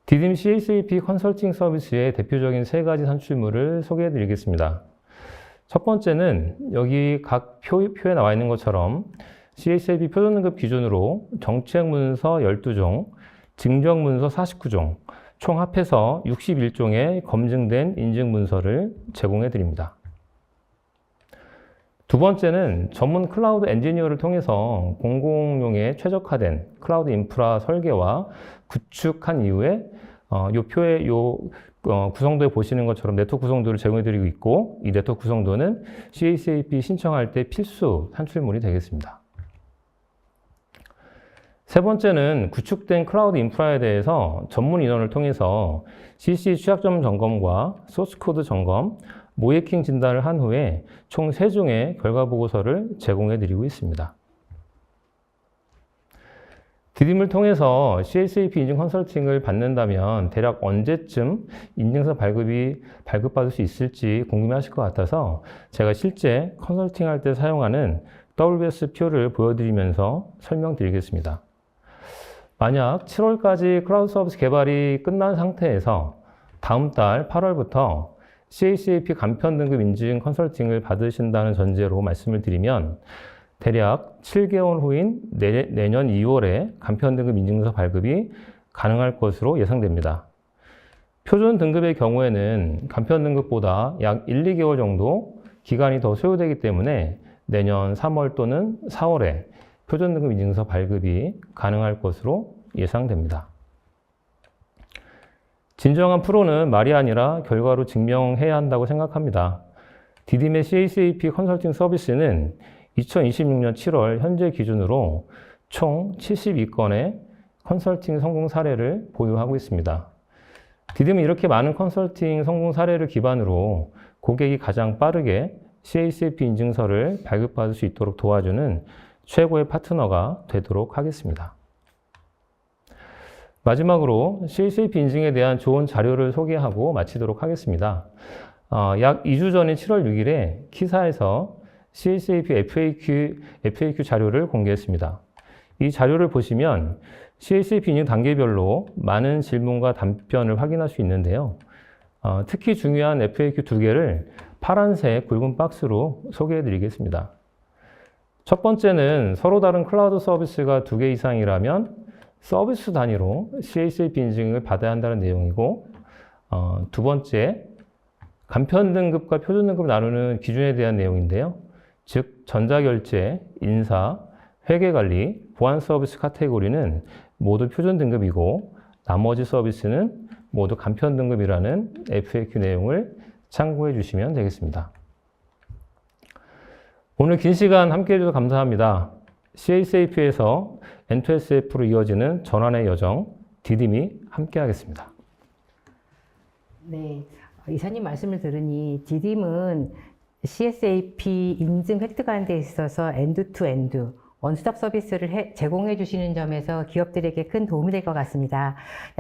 [SPEAKER 3] 디딤 CSAP 컨설팅 서비스의 대표적인 3가지 산출물을 소개해 드리겠습니다. 첫 번째는 여기 각 표에 나와 있는 것처럼 CSAP 표준등급 기준으로 정책 문서 12종, 증정 문서 49종, 총 합해서 61종의 검증된 인증 문서를 제공해 드립니다. 두 번째는 전문 클라우드 엔지니어를 통해서 공공용에 최적화된 클라우드 인프라 설계와 구축한 이후에 이 표의 구성도에 보시는 것처럼 네트워크 구성도를 제공해 드리고 있고, 이 네트워크 구성도는 CSAP 신청할 때 필수 산출물이 되겠습니다. 세 번째는 구축된 클라우드 인프라에 대해서 전문 인원을 통해서 CC 취약점 점검과 소스코드 점검, 모해킹 진단을 한 후에 총 3종의 결과 보고서를 제공해 드리고 있습니다. 디딤을 통해서 CSAP 인증 컨설팅을 받는다면 대략 언제쯤 인증서 발급받을 수 있을지 궁금해하실 것 같아서 제가 실제 컨설팅할 때 사용하는 WS 표를 보여드리면서 설명드리겠습니다. 만약 7월까지 클라우드 서비스 개발이 끝난 상태에서 다음 달 8월부터 CSAP 간편 등급 인증 컨설팅을 받으신다는 전제로 말씀을 드리면 대략 7개월 후인 내년 2월에 간편 등급 인증서 발급이 가능할 것으로 예상됩니다. 표준 등급의 경우에는 간편 등급보다 약 1, 2개월 정도 기간이 더 소요되기 때문에 내년 3월 또는 4월에 표준 등급 인증서 발급이 가능할 것으로 예상됩니다. 진정한 프로는 말이 아니라 결과로 증명해야 한다고 생각합니다. 디딤의 CSAP 컨설팅 서비스는 2026년 7월 현재 기준으로 총 72건의 컨설팅 성공 사례를 보유하고 있습니다. 디딤은 이렇게 많은 컨설팅 성공 사례를 기반으로 고객이 가장 빠르게 CSAP 인증서를 발급받을 수 있도록 도와주는 최고의 파트너가 되도록 하겠습니다. 마지막으로 CSAP 인증에 대한 좋은 자료를 소개하고 마치도록 하겠습니다. 약 2주 전인 7월 6일에 키사에서 CSAP FAQ 자료를 공개했습니다. 이 자료를 보시면 CSAP 인증 단계별로 많은 질문과 답변을 확인할 수 있는데요. 특히 중요한 FAQ 2개를 파란색 굵은 박스로 소개해 드리겠습니다. 첫 번째는 서로 다른 클라우드 서비스가 2개 이상이라면 서비스 단위로 CSAP 인증을 받아야 한다는 내용이고, 두 번째, 간편 등급과 표준 등급을 나누는 기준에 대한 내용인데요. 즉, 전자결제, 인사, 회계관리, 보안 서비스 카테고리는 모두 표준 등급이고 나머지 서비스는 모두 간편 등급이라는 FAQ 내용을 참고해 주시면 되겠습니다. 오늘 긴 시간 함께해 주셔서 감사합니다. CSAP에서 N2SF로 이어지는 전환의 여정, 디딤이 함께하겠습니다.
[SPEAKER 1] 네, 이사님 말씀을 들으니 디딤은 CSAP 인증 획득하는 데 있어서 엔드-투-엔드 원스톱 서비스를 제공해 주시는 점에서 기업들에게 큰 도움이 될 것 같습니다.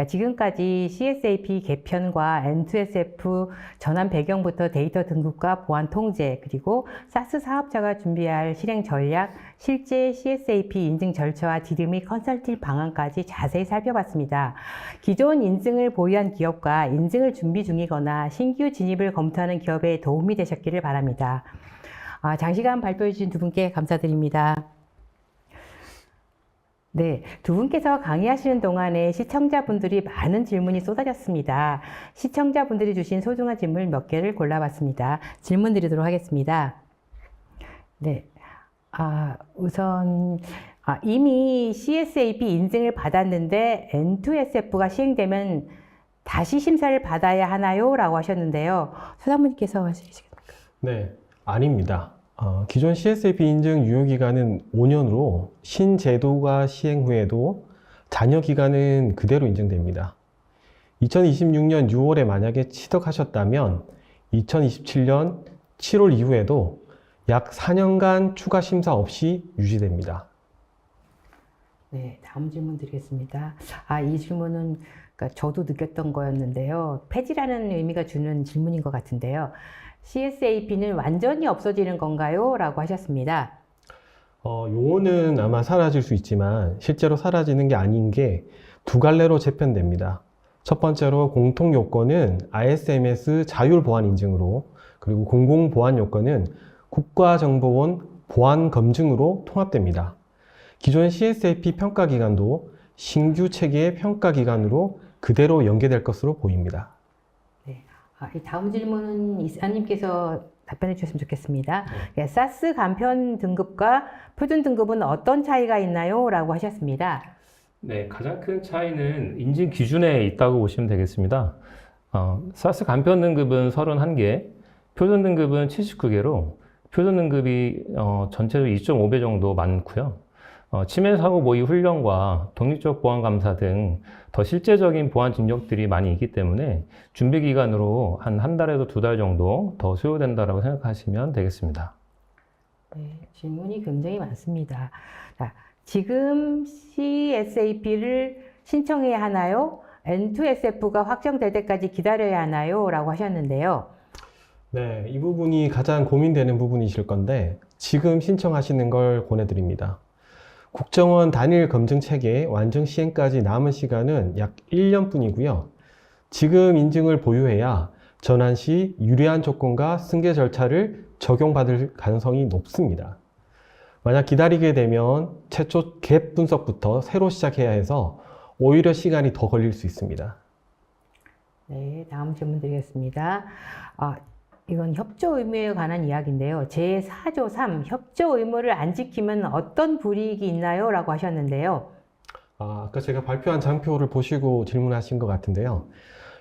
[SPEAKER 1] 지금까지 CSAP 개편과 N2SF 전환 배경부터 데이터 등급과 보안 통제, 그리고 사스 사업자가 준비할 실행 전략, 실제 CSAP 인증 절차와 디딤의 컨설팅 방안까지 자세히 살펴봤습니다. 기존 인증을 보유한 기업과 인증을 준비 중이거나 신규 진입을 검토하는 기업에 도움이 되셨기를 바랍니다. 장시간 발표해 주신 두 분께 감사드립니다. 네, 두 분께서 강의하시는 동안에 시청자분들이 많은 질문이 쏟아졌습니다. 시청자분들이 주신 소중한 질문 몇 개를 골라봤습니다. 질문 드리도록 하겠습니다. 네, 우선 이미 CSAP 인증을 받았는데 N2SF가 시행되면 다시 심사를 받아야 하나요? 라고 하셨는데요. 소장님께서 말씀해주시겠습니까?
[SPEAKER 2] 네, 아닙니다. 기존 CSAP 인증 유효기간은 5년으로 신제도가 시행 후에도 잔여 기간은 그대로 인증됩니다. 2026년 6월에 만약에 취득하셨다면 2027년 7월 이후에도 약 4년간 추가 심사 없이 유지됩니다.
[SPEAKER 1] 네, 다음 질문 드리겠습니다. 이 질문은 그러니까 저도 느꼈던 거였는데요. 폐지라는 의미가 주는 질문인 것 같은데요. CSAP는 완전히 없어지는 건가요? 라고 하셨습니다.
[SPEAKER 2] 용어는 아마 사라질 수 있지만 실제로 사라지는 게 아닌 게 두 갈래로 재편됩니다. 첫 번째로 공통 요건은 ISMS 자율 보안 인증으로 그리고 공공보안 요건은 국가정보원 보안 검증으로 통합됩니다. 기존 CSAP 평가 기간도 신규 체계의 평가 기간으로 그대로 연계될 것으로 보입니다.
[SPEAKER 1] 이 다음 질문은 이사님께서 답변해 주셨으면 좋겠습니다. 사스 간편 등급과 표준 등급은 어떤 차이가 있나요? 라고 하셨습니다.
[SPEAKER 3] 네, 가장 큰 차이는 인증 기준에 있다고 보시면 되겠습니다. 사스 간편 등급은 31개, 표준 등급은 79개로 표준 등급이 전체적으로 2.5배 정도 많고요. 치매 사고 모의 훈련과 독립적 보안 감사 등 더 실제적인 보안 진역들이 많이 있기 때문에 준비 기간으로 한 달에서 2달 정도 더 소요된다고 생각하시면 되겠습니다.
[SPEAKER 1] 네, 질문이 굉장히 많습니다. 자, 지금 CSAP를 신청해야 하나요? N2SF가 확정될 때까지 기다려야 하나요? 라고 하셨는데요.
[SPEAKER 2] 네, 이 부분이 가장 고민되는 부분이실 건데 지금 신청하시는 걸 권해드립니다. 국정원 단일 검증 체계 완성 시행까지 남은 시간은 약 1년 뿐이고요. 지금 인증을 보유해야 전환 시 유리한 조건과 승계 절차를 적용받을 가능성이 높습니다. 만약 기다리게 되면 최초 갭 분석부터 새로 시작해야 해서 오히려 시간이 더 걸릴 수 있습니다.
[SPEAKER 1] 네, 다음 질문 드리겠습니다. 이건 협조 의무에 관한 이야기인데요. 제4조 3, 협조 의무를 안 지키면 어떤 불이익이 있나요? 라고 하셨는데요.
[SPEAKER 2] 아까 제가 발표한 장표를 보시고 질문하신 것 같은데요.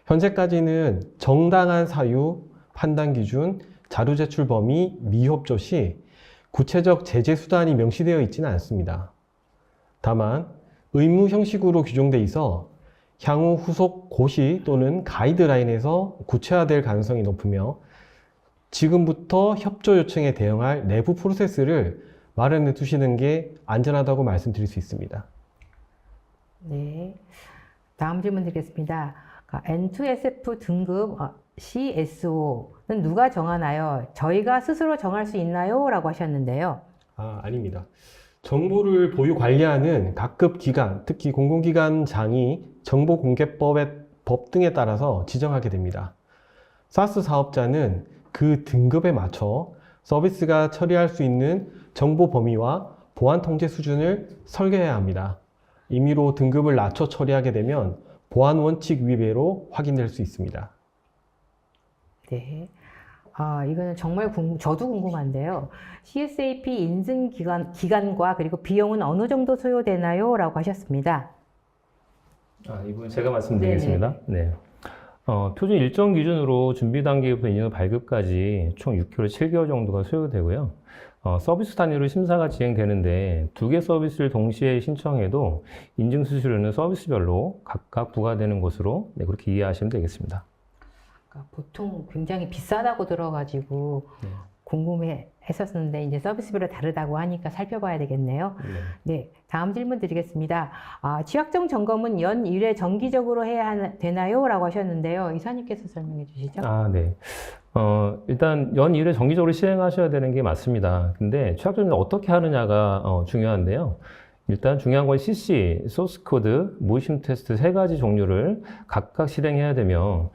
[SPEAKER 2] 현재까지는 정당한 사유, 판단 기준, 자료 제출 범위, 미협조 시 구체적 제재 수단이 명시되어 있지는 않습니다. 다만 의무 형식으로 규정돼 있어 향후 후속 고시 또는 가이드라인에서 구체화될 가능성이 높으며 지금부터 협조 요청에 대응할 내부 프로세스를 마련해 두시는 게 안전하다고 말씀드릴 수 있습니다.
[SPEAKER 1] 네, 다음 질문 드리겠습니다. N2SF 등급 CSO는 누가 정하나요? 저희가 스스로 정할 수 있나요? 라고 하셨는데요.
[SPEAKER 2] 아닙니다. 정보를 보유 관리하는 각급 기관, 특히 공공기관장이 정보공개법 등에 따라서 지정하게 됩니다. 사스 사업자는 그 등급에 맞춰 서비스가 처리할 수 있는 정보 범위와 보안 통제 수준을 설계해야 합니다. 임의로 등급을 낮춰 처리하게 되면 보안 원칙 위배로 확인될 수 있습니다.
[SPEAKER 1] 네. 이거는 정말 저도 궁금한데요. CSAP 인증 기간과 그리고 비용은 어느 정도 소요되나요? 라고 하셨습니다.
[SPEAKER 3] 이분 제가 말씀드리겠습니다. 네. 표준 일정 기준으로 준비 단계부터 인증 발급까지 총 6개월, 7개월 정도가 소요되고요. 서비스 단위로 심사가 진행되는데 2개 서비스를 동시에 신청해도 인증 수수료는 서비스별로 각각 부과되는 것으로 그렇게 이해하시면 되겠습니다.
[SPEAKER 1] 보통 굉장히 비싸다고 들어가지고 궁금해했었는데 이제 서비스별로 다르다고 하니까 살펴봐야 되겠네요. 네, 다음 질문 드리겠습니다. 취약점 점검은 연 1회 정기적으로 해야 되나요? 라고 하셨는데요. 이사님께서 설명해 주시죠.
[SPEAKER 3] 네. 일단 연 1회 정기적으로 시행하셔야 되는 게 맞습니다. 근데 취약점을 어떻게 하느냐가 중요한데요. 일단 중요한 건 CC, 소스 코드, 모의심 테스트 3가지 종류를 각각 실행해야 되며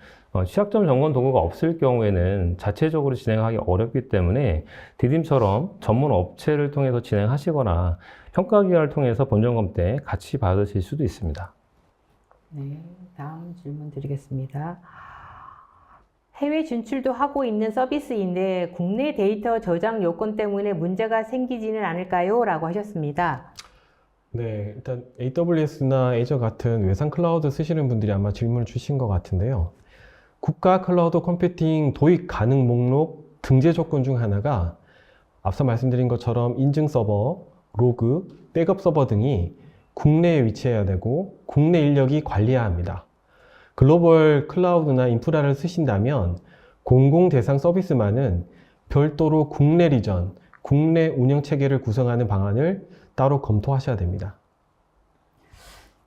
[SPEAKER 3] 취약점 점검 도구가 없을 경우에는 자체적으로 진행하기 어렵기 때문에 디딤처럼 전문 업체를 통해서 진행하시거나 평가기관을 통해서 본점검 때 같이 받으실 수도 있습니다.
[SPEAKER 1] 네, 다음 질문 드리겠습니다. 해외 진출도 하고 있는 서비스인데 국내 데이터 저장 요건 때문에 문제가 생기지는 않을까요? 라고 하셨습니다.
[SPEAKER 2] 네, 일단 AWS나 Azure 같은 외산 클라우드 쓰시는 분들이 아마 질문을 주신 것 같은데요. 국가 클라우드 컴퓨팅 도입 가능 목록 등재 조건 중 하나가 앞서 말씀드린 것처럼 인증 서버, 로그, 백업 서버 등이 국내에 위치해야 되고 국내 인력이 관리해야 합니다. 글로벌 클라우드나 인프라를 쓰신다면 공공 대상 서비스만은 별도로 국내 리전, 국내 운영 체계를 구성하는 방안을 따로 검토하셔야 됩니다.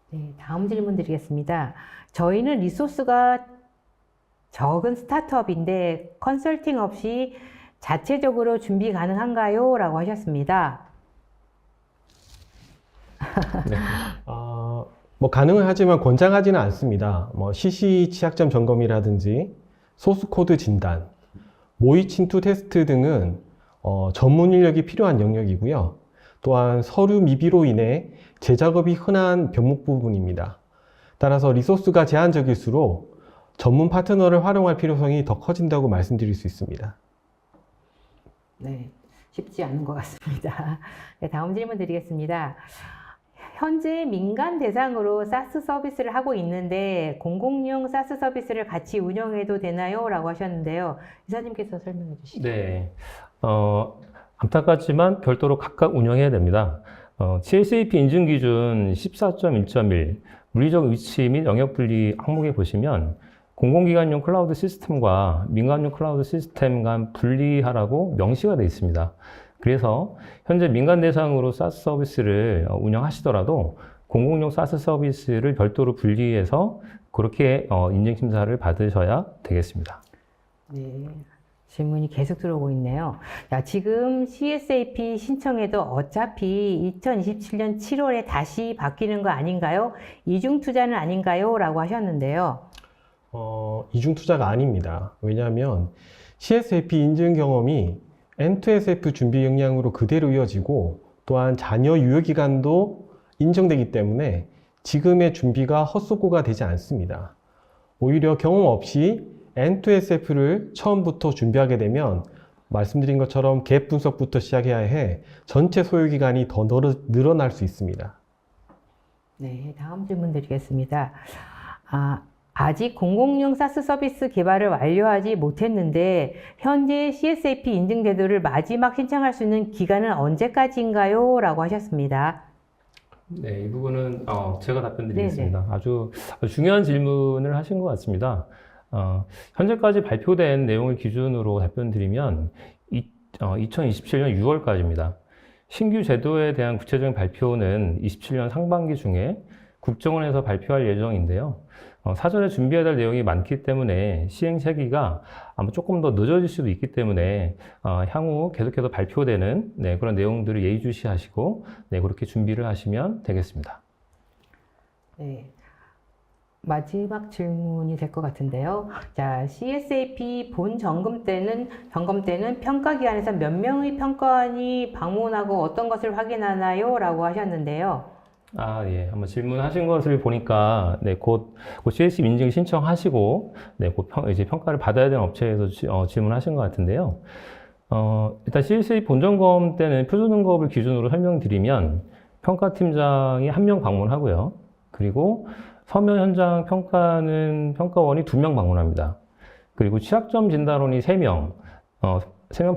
[SPEAKER 1] 네, 다음 질문 드리겠습니다. 저희는 리소스가 적은 스타트업인데 컨설팅 없이 자체적으로 준비 가능한가요? 라고 하셨습니다.
[SPEAKER 3] 네.
[SPEAKER 2] 가능은 하지만 권장하지는 않습니다. CC 취약점 점검이라든지 소스 코드 진단, 모의 침투 테스트 등은 전문 인력이 필요한 영역이고요. 또한 서류 미비로 인해 재작업이 흔한 병목 부분입니다. 따라서 리소스가 제한적일수록 전문 파트너를 활용할 필요성이 더 커진다고 말씀드릴 수 있습니다.
[SPEAKER 1] 네, 쉽지 않은 것 같습니다. 네, 다음 질문 드리겠습니다. 현재 민간 대상으로 사스 서비스를 하고 있는데 공공용 사스 서비스를 같이 운영해도 되나요? 라고 하셨는데요. 이사님께서 설명해 주시죠.
[SPEAKER 3] 네. 안타깝지만 별도로 각각 운영해야 됩니다. CSAP 인증 기준 14.1.1 물리적 위치 및 영역 분리 항목에 보시면 공공기관용 클라우드 시스템과 민간용 클라우드 시스템 간 분리하라고 명시가 되어 있습니다. 그래서 현재 민간 대상으로 사스 서비스를 운영하시더라도 공공용 사스 서비스를 별도로 분리해서 그렇게 인증 심사를 받으셔야 되겠습니다.
[SPEAKER 1] 네, 질문이 계속 들어오고 있네요. 자, 지금 CSAP 신청해도 어차피 2027년 7월에 다시 바뀌는 거 아닌가요? 이중 투자는 아닌가요? 라고 하셨는데요.
[SPEAKER 2] 이중 투자가 아닙니다. 왜냐하면 CSAP 인증 경험이 N2SF 준비 역량으로 그대로 이어지고 또한 잔여 유효 기간도 인정되기 때문에 지금의 준비가 헛수고가 되지 않습니다. 오히려 경험 없이 N2SF를 처음부터 준비하게 되면 말씀드린 것처럼 갭 분석부터 시작해야 해 전체 소요 기간이 더 늘어날 수 있습니다.
[SPEAKER 1] 네, 다음 질문 드리겠습니다. 아직 공공용 사스 서비스 개발을 완료하지 못했는데 현재 CSAP 인증 제도를 마지막 신청할 수 있는 기간은 언제까지인가요? 라고 하셨습니다.
[SPEAKER 3] 네, 이 부분은 제가 답변 드리겠습니다. 아주 중요한 질문을 하신 것 같습니다. 현재까지 발표된 내용을 기준으로 답변 드리면 2027년 6월까지입니다. 신규 제도에 대한 구체적인 발표는 27년 상반기 중에 국정원에서 발표할 예정인데요. 사전에 준비해야 될 내용이 많기 때문에 시행 시기가 아마 조금 더 늦어질 수도 있기 때문에 향후 계속해서 발표되는 그런 내용들을 예의주시하시고 그렇게 준비를 하시면 되겠습니다.
[SPEAKER 1] 네. 마지막 질문이 될 것 같은데요. 자, CSAP 본 점검 때는 평가 기관에서 몇 명의 평가원이 방문하고 어떤 것을 확인하나요? 라고 하셨는데요.
[SPEAKER 3] 예. 한번 질문하신 것을 보니까, 곧 CSAP 인증 신청하시고, 곧 이제 평가를 받아야 되는 업체에서 질문하신 것 같은데요. 일단 CSAP 본점검 때는 표준등급을 기준으로 설명드리면, 평가팀장이 1명 방문하고요. 그리고 서면 현장 평가는 평가원이 2명 방문합니다. 그리고 취약점 진단원이 3명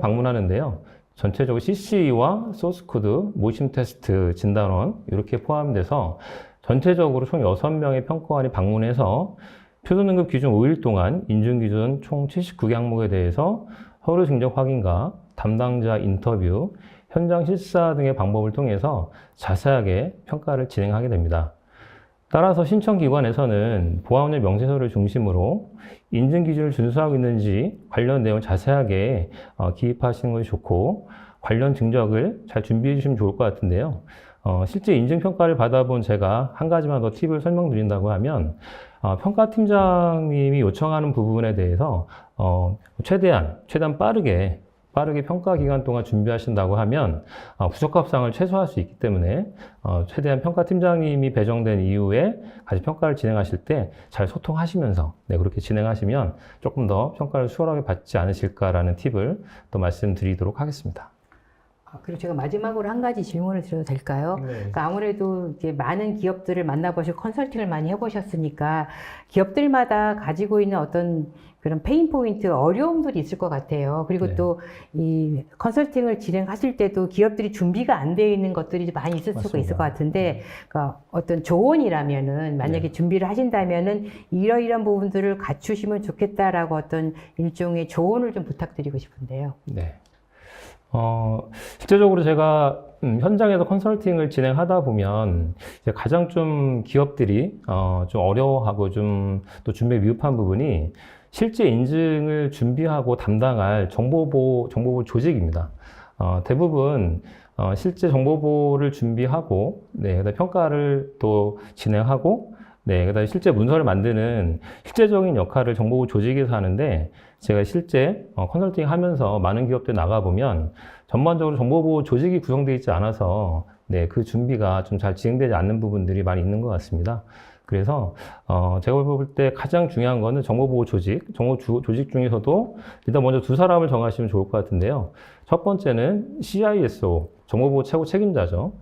[SPEAKER 3] 방문하는데요. 전체적으로 CC와 소스코드, 모심 테스트, 진단원 이렇게 포함돼서 전체적으로 총 6명의 평가원이 방문해서 표준등급 기준 5일 동안 인증 기준 총 79개 항목에 대해서 서류 증정 확인과 담당자 인터뷰, 현장 실사 등의 방법을 통해서 자세하게 평가를 진행하게 됩니다. 따라서 신청기관에서는 보안원의 명세서를 중심으로 인증 기준을 준수하고 있는지 관련 내용을 자세하게 기입하시는 것이 좋고 관련 증적을 잘 준비해 주시면 좋을 것 같은데요. 실제 인증평가를 받아본 제가 한 가지만 더 팁을 설명드린다고 하면 평가팀장님이 요청하는 부분에 대해서 최대한 빠르게 평가 기간 동안 준비하신다고 하면 부적합상을 최소화할 수 있기 때문에 최대한 평가팀장님이 배정된 이후에 같이 평가를 진행하실 때 잘 소통하시면서 그렇게 진행하시면 조금 더 평가를 수월하게 받지 않으실까라는 팁을 또 말씀드리도록 하겠습니다.
[SPEAKER 1] 그리고 제가 마지막으로 한 가지 질문을 드려도 될까요?
[SPEAKER 2] 네.
[SPEAKER 1] 그러니까 아무래도 이제 많은 기업들을 만나보시고 컨설팅을 많이 해보셨으니까 기업들마다 가지고 있는 어떤 그런 페인 포인트, 어려움들이 있을 것 같아요. 그리고 또 이 컨설팅을 진행하실 때도 기업들이 준비가 안 되어 있는 것들이 많이 있을 수가 있을 것 같은데, 그러니까 어떤 조언이라면은 만약에 준비를 하신다면은 이러이러한 부분들을 갖추시면 좋겠다라고 어떤 일종의 조언을 좀 부탁드리고 싶은데요.
[SPEAKER 3] 네. 실제적으로 제가 현장에서 컨설팅을 진행하다 보면 이제 가장 좀 기업들이 좀 어려워하고 좀 또 준비에 미흡한 부분이 실제 인증을 준비하고 담당할 정보보 조직입니다. 대부분 실제 정보보를 준비하고 그다음에 평가를 또 진행하고 네, 그다음에 실제 문서를 만드는 실제적인 역할을 정보부 조직에서 하는데 제가 실제 컨설팅 하면서 많은 기업들 나가보면 전반적으로 정보부 조직이 구성되어 있지 않아서 네, 그 준비가 좀 잘 진행되지 않는 부분들이 많이 있는 것 같습니다. 그래서 제가 볼 때 가장 중요한 거는 정보보호 조직, 조직 중에서도 일단 먼저 두 사람을 정하시면 좋을 것 같은데요. 첫 번째는 CISO, 정보보호 최고 책임자죠.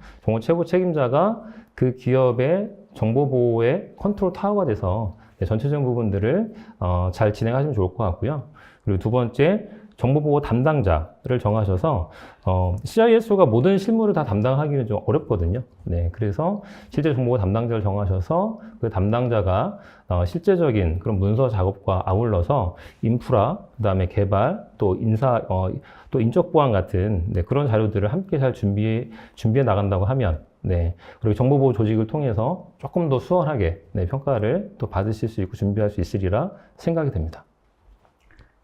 [SPEAKER 3] 최고 책임자가 그 기업의 정보보호의 컨트롤 타워가 돼서 네, 전체적인 부분들을 잘 진행하시면 좋을 것 같고요. 그리고 두 번째, 정보보호 담당자를 정하셔서 CISO가 모든 실무를 다 담당하기는 좀 어렵거든요. 네, 그래서 실제 정보보호 담당자를 정하셔서 그 담당자가 실제적인 그런 문서 작업과 아울러서 인프라, 그다음에 개발, 또 또 인적 보안 같은 네, 그런 자료들을 함께 잘 준비해 나간다고 하면 네, 그리고 정보보호 조직을 통해서 조금 더 수월하게 네, 평가를 또 받으실 수 있고 준비할 수 있으리라 생각이 됩니다.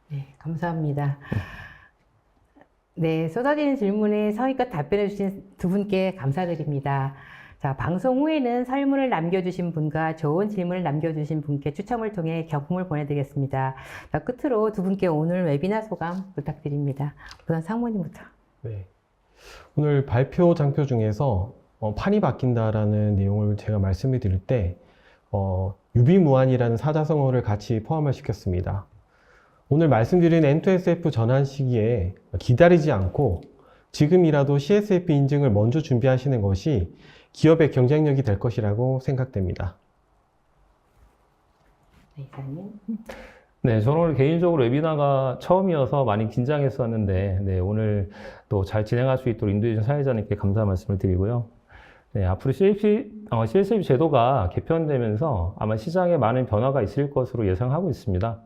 [SPEAKER 1] 네, 감사합니다. 네, 쏟아지는 질문에 성의껏 답변해 주신 두 분께 감사드립니다. 자, 방송 후에는 설문을 남겨주신 분과 좋은 질문을 남겨주신 분께 추첨을 통해 경품을 보내드리겠습니다. 자, 끝으로 두 분께 오늘 웨비나 소감 부탁드립니다. 우선 상무님부터.
[SPEAKER 2] 네. 오늘 발표 장표 중에서 판이 바뀐다라는 내용을 제가 말씀을 드릴 때 유비무환이라는 사자성어를 같이 포함을 시켰습니다. 오늘 말씀드린 N2SF 전환 시기에 기다리지 않고 지금이라도 CSAP 인증을 먼저 준비하시는 것이 기업의 경쟁력이 될 것이라고 생각됩니다.
[SPEAKER 1] 네, 이사님.
[SPEAKER 3] 네, 저는 오늘 개인적으로 웨비나가 처음이어서 많이 긴장했었는데, 네, 오늘 또 잘 진행할 수 있도록 인도해 주신 사회자님께 감사 말씀을 드리고요. 네, 앞으로 CSAP 제도가 개편되면서 아마 시장에 많은 변화가 있을 것으로 예상하고 있습니다.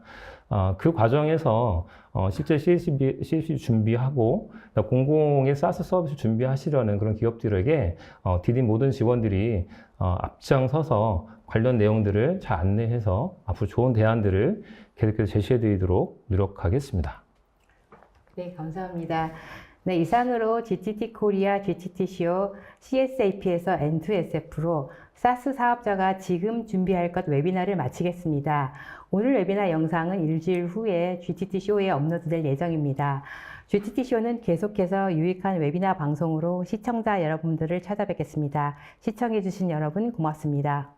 [SPEAKER 3] 그 과정에서 실제 CSAP 준비하고 공공의 SaaS 서비스 준비하시려는 그런 기업들에게 디딘 모든 직원들이 앞장서서 관련 내용들을 잘 안내해서 앞으로 좋은 대안들을 계속해서 제시해 드리도록 노력하겠습니다.
[SPEAKER 1] 네, 감사합니다. 네, 이상으로 GTT 코리아, GTT CO, CSAP에서 N2SF로 SaaS 사업자가 지금 준비할 것 웨비나를 마치겠습니다. 오늘 웨비나 영상은 일주일 후에 GTT 쇼에 업로드될 예정입니다. GTT 쇼는 계속해서 유익한 웨비나 방송으로 시청자 여러분들을 찾아뵙겠습니다. 시청해주신 여러분 고맙습니다.